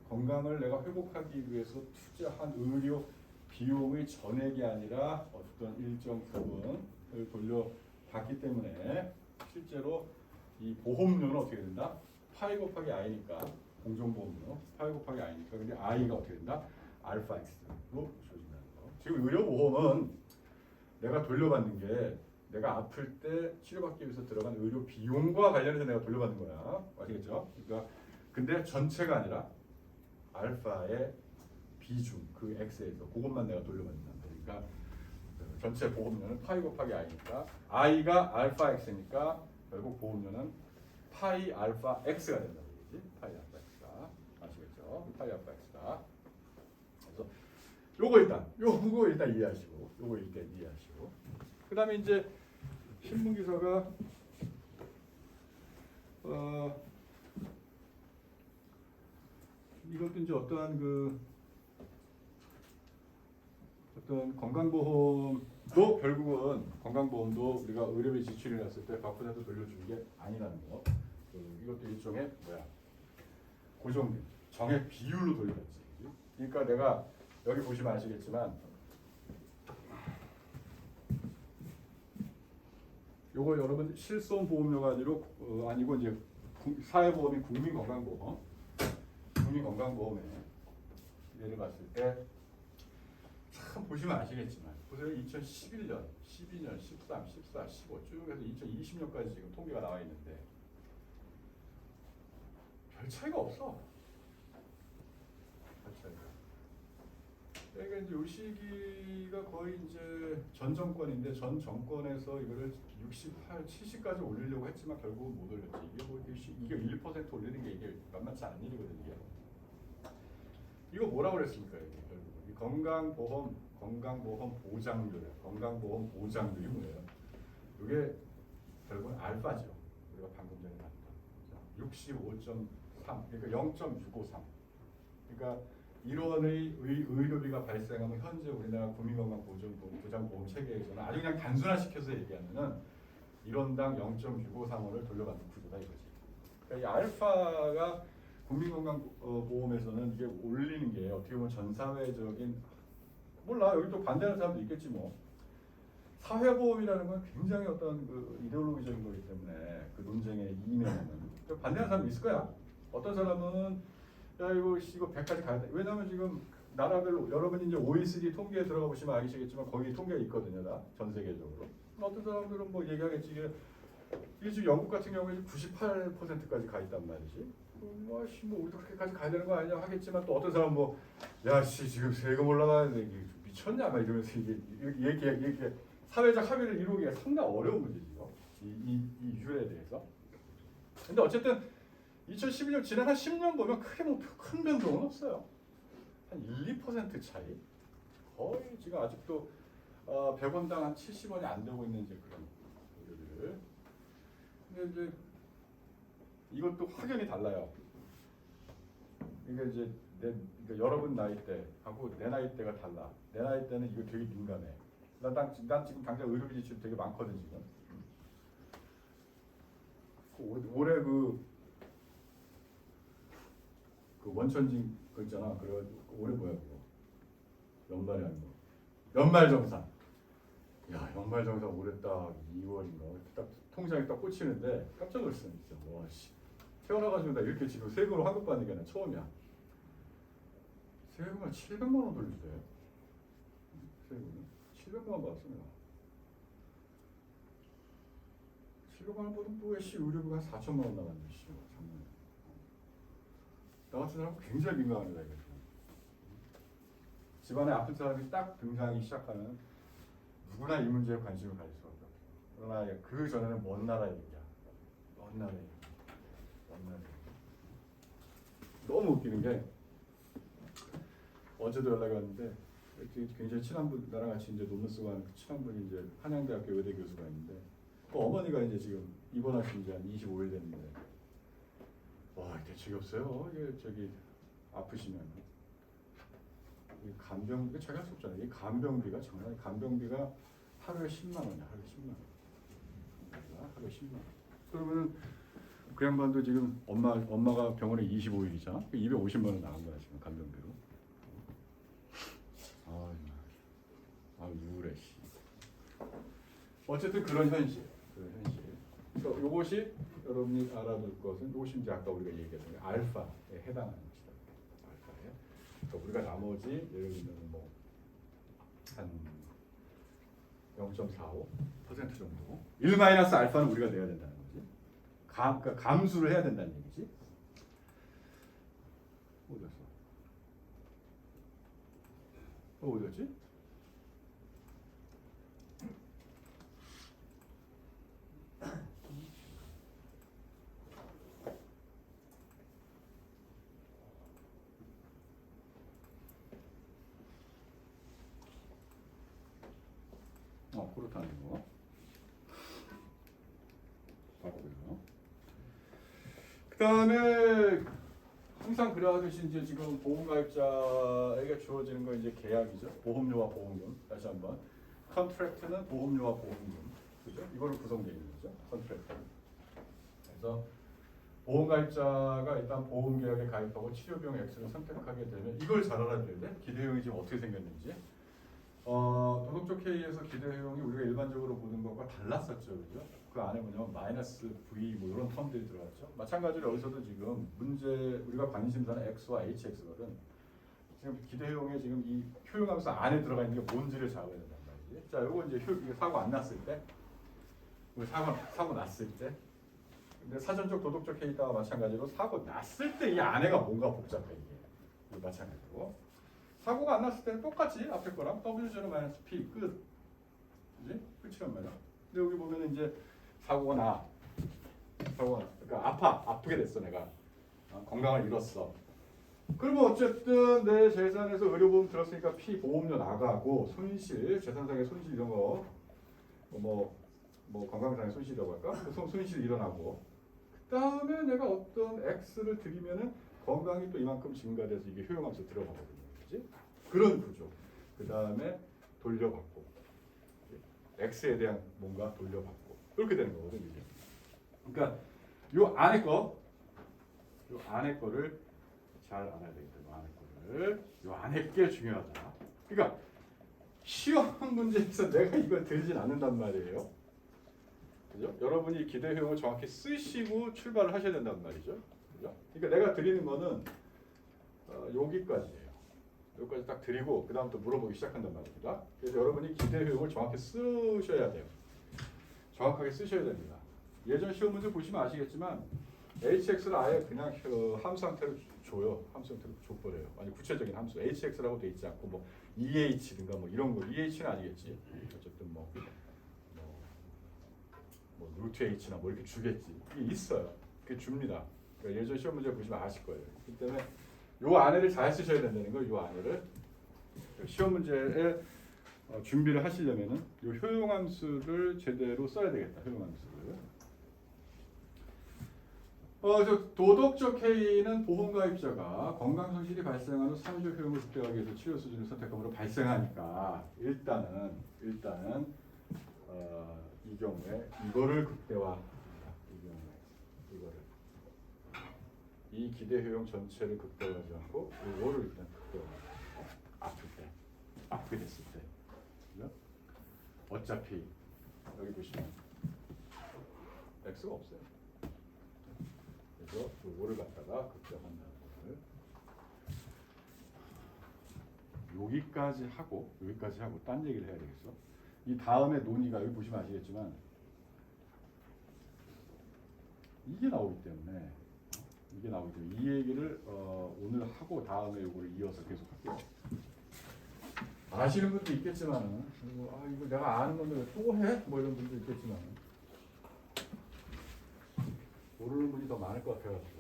건강을 내가 회복하기 위해서 투자한 의료 비용의 전액이 아니라 어떤 일정 부분을 돌려받기 때문에 실제로 이 보험료는 어떻게 된다? 파이 곱하기 i니까, 공정보험료 파이 곱하기 i니까, 근데 i가 어떻게 된다? 알파 x로 주어진다는 거. 지금 의료보험은 내가 돌려받는 게 내가 아플 때 치료받기 위해서 들어간 의료 비용과 관련해서 내가 돌려받는 거야. 아시겠죠? 그러니까 근데 전체가 아니라 알파의 비중, 그 x에서 그것만 내가 돌려받는다. 그러니까 전체 보험료는 파이 곱하기 i니까, i가 알파 x니까 결국 보험료는 파이 알파 x가 된다. 그러지? 파이 알파 x다. 아시겠죠? 파이 알파 x다. 그래서 요거 일단 이해하시고, 그다음에 이제 신문 기사가 이것도 이제 어떤 건강보험도 결국은 건강보험도 우리가 의료비 지출이 났을 때 바쁘다도 돌려주는 게 아니라는 거. 이것도 일종의 고정된 정액 비율로 돌려봤지. 그러니까 내가 여기 보시면 아시겠지만 요거 여러분 실손 보험료가 아니고 이제 사회보험이 국민건강보험에 예를 봤을 때 참 보시면 아시겠지만 보세요. 2011년, 12년, 13, 14, 15 쭉 해서 2020년까지 지금 통계가 나와 있는데 별 차이가 없어. 별 차이가. 그러니까 이제 요 시기가 거의 이제 전 정권인데 전 정권에서 이거를 68, 70까지 올리려고 했지만 결국은 못 올렸지. 이게 1% 올리는 게 이게 만만치 않은 일이거든요. 이게. 이거 뭐라고 그랬습니까? 이게 결국 이 건강보험 보장률이 뭐예요? 이게 결국은 알파죠. 우리가 방금 전에 봤던 65.3, 그러니까 0.653. 그러니까 1원의 의료비가 발생하면 현재 우리나라 국민건강보장보험 체계에서는 아주 그냥 단순화시켜서 얘기하면은 1원당 0.653원을 돌려받는 구조다 이거지. 그러니까 이 알파가 국민건강보험에서는 이게 올리는 게 어떻게 보면 전 사회적인 몰라 여기 또 반대하는 사람도 있겠지 뭐. 사회보험이라는 건 굉장히 어떤 그 이데올로기적인 거기 때문에 그 논쟁의 이면에는 반대하는 사람도 있을 거야. 어떤 사람은 야 이거 100까지 가야 돼. 왜냐하면 지금 나라별로 여러분이 이제 OECD 통계에 들어가 보시면 아시겠지만 거기 통계가 있거든요, 다 전 세계적으로. 어떤 사람들은 뭐 얘기하겠지 이게 지금 영국 같은 경우에 98%까지 가 있단 말이지. 뭐 우리도 그렇게까지 가야 되는 거 아니냐 하겠지만 또 어떤 사람은 뭐 야씨 지금 세금 올라가는데 이게 미쳤냐 막 이러면서 이게 사회적 합의를 이루기가 상당히 어려운 문제죠. 이 율에 대해서. 근데 어쨌든 2011년 지난 한 10년 보면 크게 뭐 큰 변동은 없어요. 한 1~2% 차이. 거의 지금 아직도 100원당 한 70원이 안 되고 있는 이제 그런 의료비를. 근데 이제 이것도 확연히 달라요. 이게 이제 그러니까 여러분 나이 때하고 내 나이 때가 달라. 내 나이 때는 이거 되게 민감해. 난 지금 당장 의료비 지출 되게 많거든 지금. 올해 그 원천징 그 있잖아. 그래 올해 뭐야 그거? 연말이 아니고 연말정산. 야 연말정산 올해 딱 2월인가 딱 통장에 딱 꽂히는데 깜짝 놀랐어 진짜. 와 씨. 태어나가지고 나 이렇게 지금 세금으로 환급 받는 게 나 처음이야. 세금을 700만 원 돌려주대. 세금을 700만 원 받았습니다. 700만 원 받으면 또 씨 의료비가 4천만 원 나갔네. 씨. 나 같은 사람은 굉장히 민감합니다. 이게. 집안에 아픈 사람이 딱 등장하기 시작하면 누구나 이 문제에 관심을 가질 수밖에 없어요. 그러나 그 전에는 먼 나라 얘기야. 먼 나라 얘기. 너무 웃기는 게 어제도 연락이 왔는데 굉장히 친한 분 나랑 같이 이제 논문 쓰고 하는 친한 분이 이제 한양대학교 의대 교수가 있는데 그 어머니가 이제 지금 입원하신 지 한 25일 됐는데 와 대책이 없어요. 이게 저기 아프시면 이 간병 이게 자기 할 수 없잖아요. 이 간병비가 정말 간병비가 하루에 10만 원이야. 하루에 10만 원. 하루에 10만 원. 그러면은 그 양반도 지금 엄마가 병원에 25일이잖아. 250만 원 나간 거야 지금 간병비로. 우울해 씨. 어쨌든 그런 현실. 그러니까 요것이 여러분이 알아둘 것은 요것이 이제 아까 우리가 얘기했던 알파에 해당하는 것이다. 알파에. 그러니까 우리가 나머지 예를 들면 뭐 한 0.45% 정도. 1-알파는 우리가 내야 된다는 거지. 그러니까 감수를 해야 된다는 얘기지. 어디였지? 그렇다는 거. 봤고요. 그 다음에 항상 그래하듯이 이제 지금 보험가입자에게 주어지는 건 이제 계약이죠. 보험료와 보험금. 다시 한번 컨트랙트는 보험료와 보험금. 그죠? 이거로 구성되어 있는 거죠. 컨트랙트. 그래서 보험가입자가 일단 보험계약에 가입하고 치료비용 X를 선택하게 되면 이걸 잘 알아야 돼. 기대효용이 지금 어떻게 생겼는지. 도덕적 K에서 기대효용이 우리가 일반적으로 보는 것과 달랐었죠, 그죠? 그 안에 뭐냐면 마이너스 V 뭐 이런 텀들이 들어갔죠. 마찬가지로 여기서도 지금 문제 우리가 관심사는 X와 HX거든. 지금 기대효용에 지금 이 효용함수 안에 들어가 있는 게 뭔지를 잡아야 된단 말이지. 자, 요거 이제 이게 사고 안 났을 때, 우리 사고 났을 때. 근데 사전적 도덕적 K다와 마찬가지로 사고 났을 때 이 안에가 뭔가 복잡해 이게. 마찬가지로. 사고가 안 났을 때는 똑같이 앞에 거랑 W0-P 끝. 그지? 끝이란 말이야. 근데 여기 보면은 이제 사고가 그러니까 아프게 됐어 내가. 건강을 잃었어. 그러면 어쨌든 내 재산에서 의료보험 들었으니까 피보험료 나가고 손실, 재산상의 손실 이런 거 뭐 건강상의 손실이라고 할까? 손실 일어나고 그 다음에 내가 어떤 X를 드리면은 건강이 또 이만큼 증가돼서 이게 효용함수 들어가거든요. 그렇지? 그런 구조. 그 다음에 돌려받고 X에 대한 뭔가 돌려받고 그렇게 되는 거거든 이게. 그러니까 요 안에 거를 잘 알아야 되겠다. 요 안에 게 중요하다. 그러니까 시험 문제에서 내가 이걸 들진 않는단 말이에요. 그죠? 여러분이 기대효용을 정확히 쓰시고 출발을 하셔야 된단 말이죠. 그죠? 그러니까 내가 드리는 거는 여기까지예요. 여기까지 딱 드리고 그 다음부터 물어보기 시작한단 말입니다. 그래서 여러분이 기대효용을 정확히 쓰셔야 돼요. 정확하게 쓰셔야 됩니다. 예전 시험 문제 보시면 아시겠지만 hx를 아예 그냥 함수 형태로 줘요. 함수 형태로 줘버려요. 아니 구체적인 함수 hx라고 돼 있지 않고 뭐 eh든가 뭐 이런 거 eh는 아니겠지. 어쨌든 뭐 루트 h나 뭐 이렇게 주겠지. 이게 있어요. 그게 줍니다. 그러니까 예전 시험 문제 보시면 아실 거예요. 그렇기 때문에 요 안에를 잘 쓰셔야 된다는 거. 요 안에를 시험 문제에 준비를 하시려면은 요 효용함수를 제대로 써야 되겠다. 효용함수를. 저 도덕적 K는 보험가입자가 건강손실이 발생한 후 3주 효용을 극대화하기 위해서 치료 수준을 선택함으로 발생하니까 일단은 이 경우에 이거를 극대화합니다. 이 경우에 이거를 이 기대 효용 전체를 극대화하지 않고 이거를 일단 극대화합니다. 아플 때, 아프게 됐을 때. 그죠? 어차피 여기 보시면 X가 없어요. 그래서 요거를 갖다가 극대화한다는 거를 여기까지 하고 딴 얘기를 해야 되겠어. 이 다음에 논의가 여기 보시면 아시겠지만 이게 나오기 때문에 이 얘기를 오늘 하고 다음에 요거를 이어서 계속 할게요. 아시는 분도 있겠지만은 이거 내가 아는 건데 왜 또 해? 뭐 이런 분도 있겠지만은 모르는 분이 더 많을 것 같아가지고.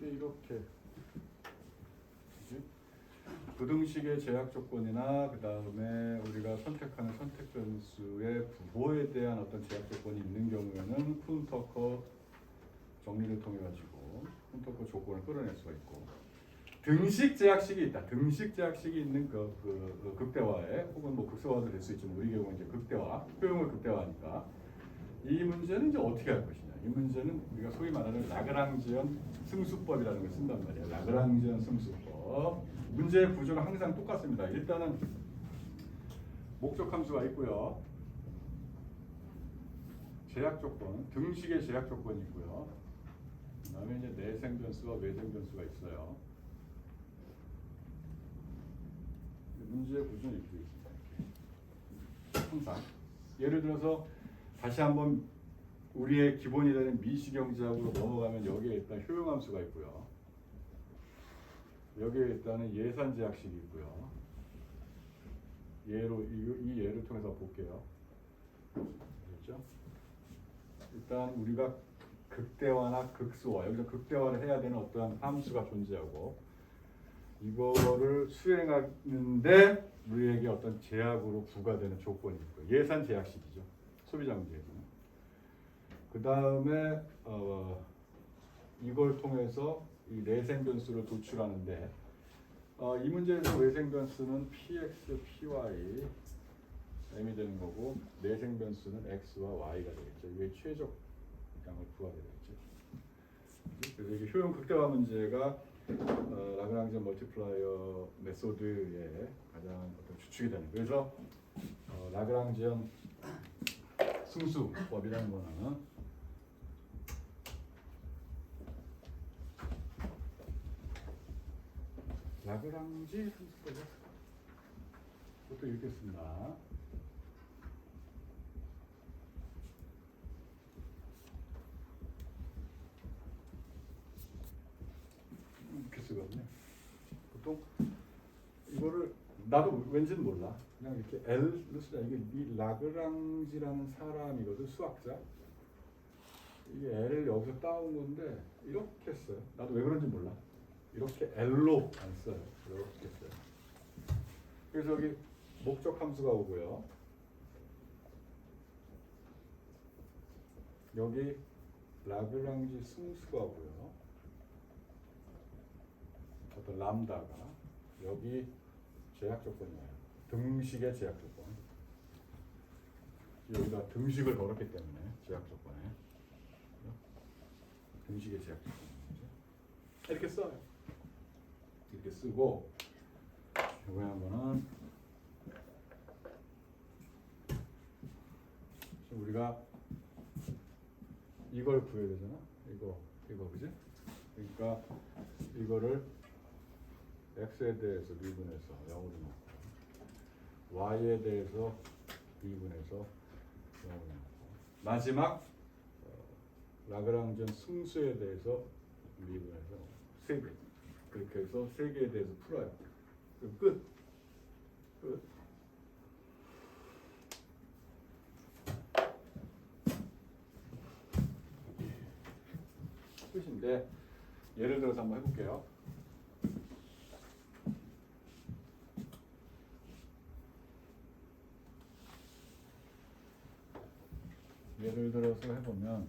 이렇게 부등식의 제약 조건이나 그 다음에 우리가 선택하는 선택 변수의 부호에 대한 어떤 제약 조건이 있는 경우에는 쿤터커 정리를 통해 가지고 쿤터커 조건을 끌어낼 수가 있고 등식 제약식이 있다. 등식 제약식이 있는 그 극대화에 혹은 뭐 극소화도 될 수 있지만 우리 경우는 이제 극대화, 효용을 극대화하니까 이 문제는 이제 어떻게 할 것이냐. 이 문제는 우리가 소위 말하는 라그랑지언 승수법이라는 걸 쓴단 말이에요. 라그랑지언 승수법. 문제의 구조는 항상 똑같습니다. 일단은 목적 함수가 있고요. 제약 조건, 등식의 제약 조건이 있고요. 그다음에 이제 내생 변수와 외생 변수가 있어요. 문제의 구조는 이렇게 있습니다. 항상 예를 들어서 다시 한번 우리의 기본이 되는 미시경제학으로 넘어가면 여기에 일단 효용함수가 있고요. 여기에 일단은 예산제약식이 있고요. 이 예를 통해서 볼게요. 그렇죠? 일단 우리가 극대화나 극소화, 여기서 극대화를 해야 되는 어떠한 함수가 존재하고 이거를 수행하는데 우리에게 어떤 제약으로 부과되는 조건이 있고 예산 제약식이죠. 소비자 문제에서는. 그 다음에 이걸 통해서 이 내생 변수를 도출하는데 이 문제에서 내생 변수는 px, py m이 되는 거고 내생 변수는 x와 y가 되겠죠. 이게 최적 양을 구하게 되겠죠. 그래서 이게 효용 극대화 문제가 라그랑지안 멀티플라이어 메소드의 가장 어떤 주축이 되는. 그래서 라그랑지안 승수법이라는 거는 라그랑지 승수법을 그것도 읽겠습니다. 이렇게 쓰거든요. 보통 이거를 나도 왠지는 몰라. 그냥 이렇게 L로 쓰자. 이게 이 라그랑지라는 사람이거든, 수학자. 이게 L을 여기서 따온 건데 이렇게 써요. 나도 왜 그런지 몰라. 이렇게 L로 안 써요. 이렇게 써요. 그래서 여기 목적 함수가 오고요. 여기 라그랑지 승수가 오고요. 어떤 람다가 여기 제약 조건이에요. 등식의 제약 조건. 여기다 등식을 걸었기 때문에 제약 조건에 등식의 제약 조건이죠. 이렇게 써요. 이렇게 쓰고 여기 한번은 우리가 이걸 구해야 되잖아. 이거 그지? 그러니까 이거를 x에 대해서 미분해서 0으로 놓고 y에 대해서 미분해서 0으로 놓고 마지막 라그랑지안 승수에 대해서 미분해서 3개 그렇게 해서 3개에 대해서 풀어요. 그럼 끝. 끝인데 예를 들어서 한번 해볼게요. 예를 들어서 해보면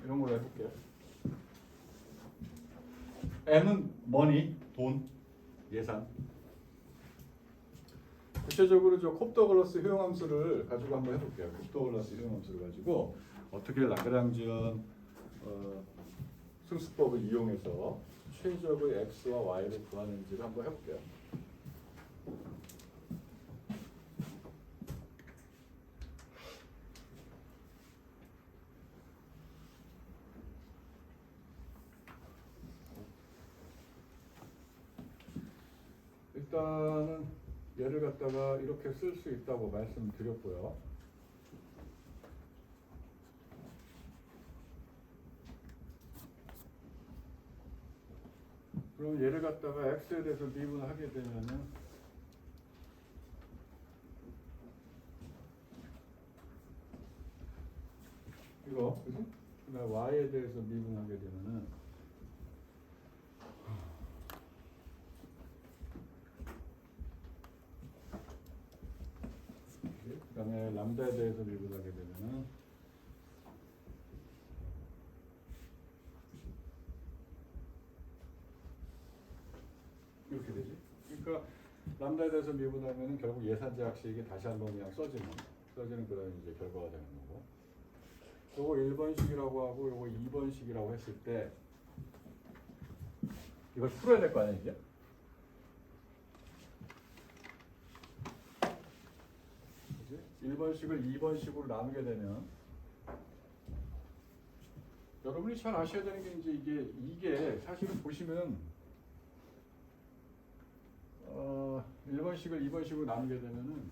이런 걸로 해볼게요. M은 머니, 돈, 예산. 구체적으로 저 콥더글라스 효용함수를 가지고 한번 해볼게요. 콥더글라스 효용함수를 가지고 어떻게 라그랑지안 승수법을 이용해서 최적의 x와 y를 구하는지를 한번 해볼게요. 일단은 얘를 갖다가 이렇게 쓸 수 있다고 말씀드렸고요. 그럼 얘를 갖다가 x에 대해서 미분을 하게 되면은 이거 그지? 그다음 y에 대해서 미분하게 되면은 그다음에 람다에 대해서 미분하게 되면은 이렇게 되지. 그러니까 람다에 대해서 미분하면은 결국 예산 제약식이 다시 한번 그냥 써지는 그런 이제 결과가 되는 거고. 요거 1번식이라고 하고 요거 2번식이라고 했을 때 이걸 풀어야 될 거 아니야 이제? 그치? 1번식을 2번식으로 나누게 되면 여러분이 잘 아셔야 되는 게 이제 이게 사실은 보시면 1번식을 2번식으로 나누게 되면은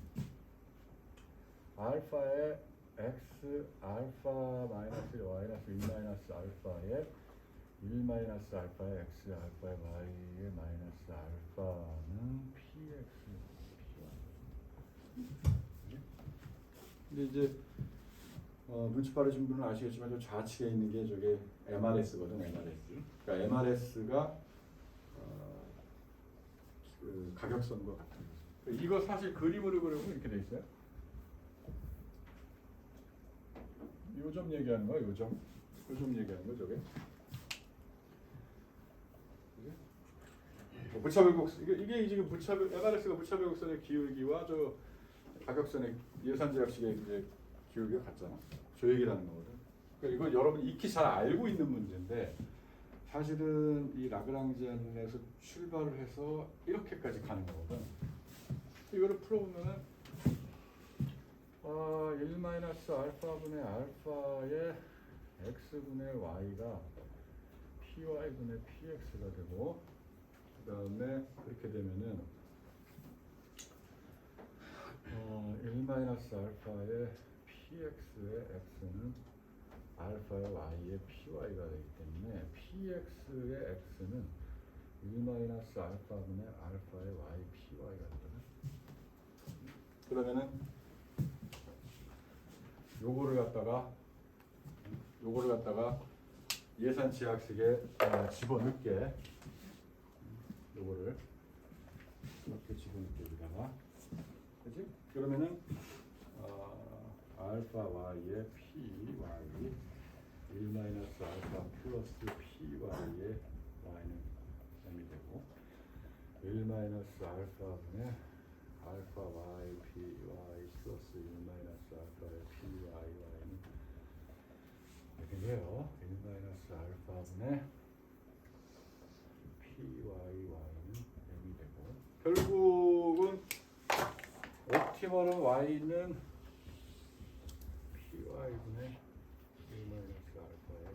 알파에 x 알파 마이너스 y-1 마이너스 알파에 1 마이너스 알파에 x 알파에 y의 마이너스 알파는 px 근데 이제 눈치 빠르신 분은 아시겠지만 저 좌측에 있는 게 저게 MRS거든, MRS. 그러니까 MRS가 그 가격선과 같은 거죠. 이거 사실 그림으로 그리면 이렇게 돼 있어요. 요점 얘기하는 거야, 요점 얘기하는 거 저게. 무차별 곡선 이게 지금 MRS가 무차별 곡선의 기울기와 저 가격선의 예산 제약식의 이제 기울기가 같잖아. 저 얘기라는 거거든. 그러니까 이거 여러분 익히 잘 알고 있는 문제인데 사실은 이 라그랑지안에서 출발을 해서 이렇게까지 가는 거거든. 이거를 풀어보면은 1-알파분의 알파의 x분의 y가 py분의 px가 되고 그 다음에 그렇게 되면은 1-알파의 px의 x는 알파의 y의 py가 되기 때문에 px의 x는 1-알파분의 알파의 y py가 되거든. 그러면은 요거를 갖다가 예산 지학식에 집어넣게. 요거를 이렇게 집어넣게 여기다가, 그렇지? 그러면은 알파 y의 p y 1-알파 플러스 p y의 y는 m이 되고 1-알파분의 알파 y p y 플러스 1-알파의 p y y는 이렇게 돼요. 1-알파분의 p y y는 m이 되고 결국은 옵티멀은 y는 p y분의 1-알파의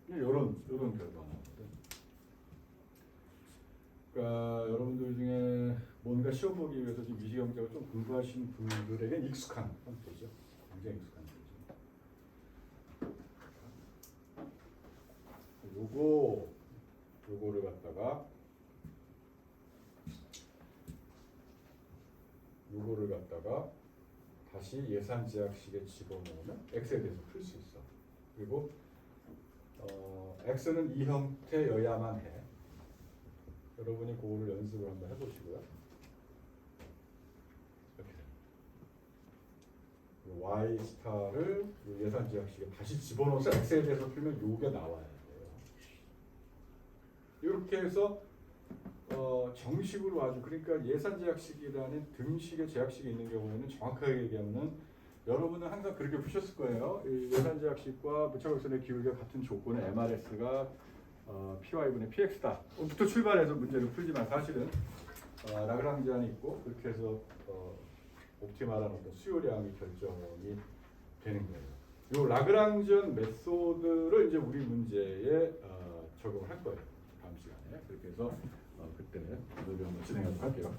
m. 이런 결과 나오거든. 그러니까 여러분들 중에 뭔가 시험 보기 위해서 지금 미시경제를 좀 공부하신 분들에게 익숙한 형태죠. 굉장히 익숙한 형태죠. 요거를 갖다가 다시 예산 제약식에 집어넣으면 x에 대해서 풀 수 있어. 그리고 x는 이 형태여야만 해. 여러분이 그거를 연습을 한번 해보시고요. 이렇게 y 스타를 예산 제약식에 다시 집어넣어서 x에 대해서 풀면 요게 나와야 돼요. 이렇게 해서 정식으로 아주 그러니까 예산 제약식이라는 등식의 제약식이 있는 경우에는 정확하게 얘기하면은 여러분은 항상 그렇게 푸셨을 거예요. 이 예산 제약식과 무차별선의 기울기가 같은 조건의 MRS가 py분의 px다. 부터 출발해서 문제를 풀지만 사실은 라그랑지안이 있고 그렇게 해서 옵티멀한 어떤 수요량이 결정이 되는 거예요. 이 라그랑지안 메소드를 이제 우리 문제에 적용을 할 거예요. 다음 시간에. 그렇게 해서 그때 모델을 한번 진행하도록 할게요.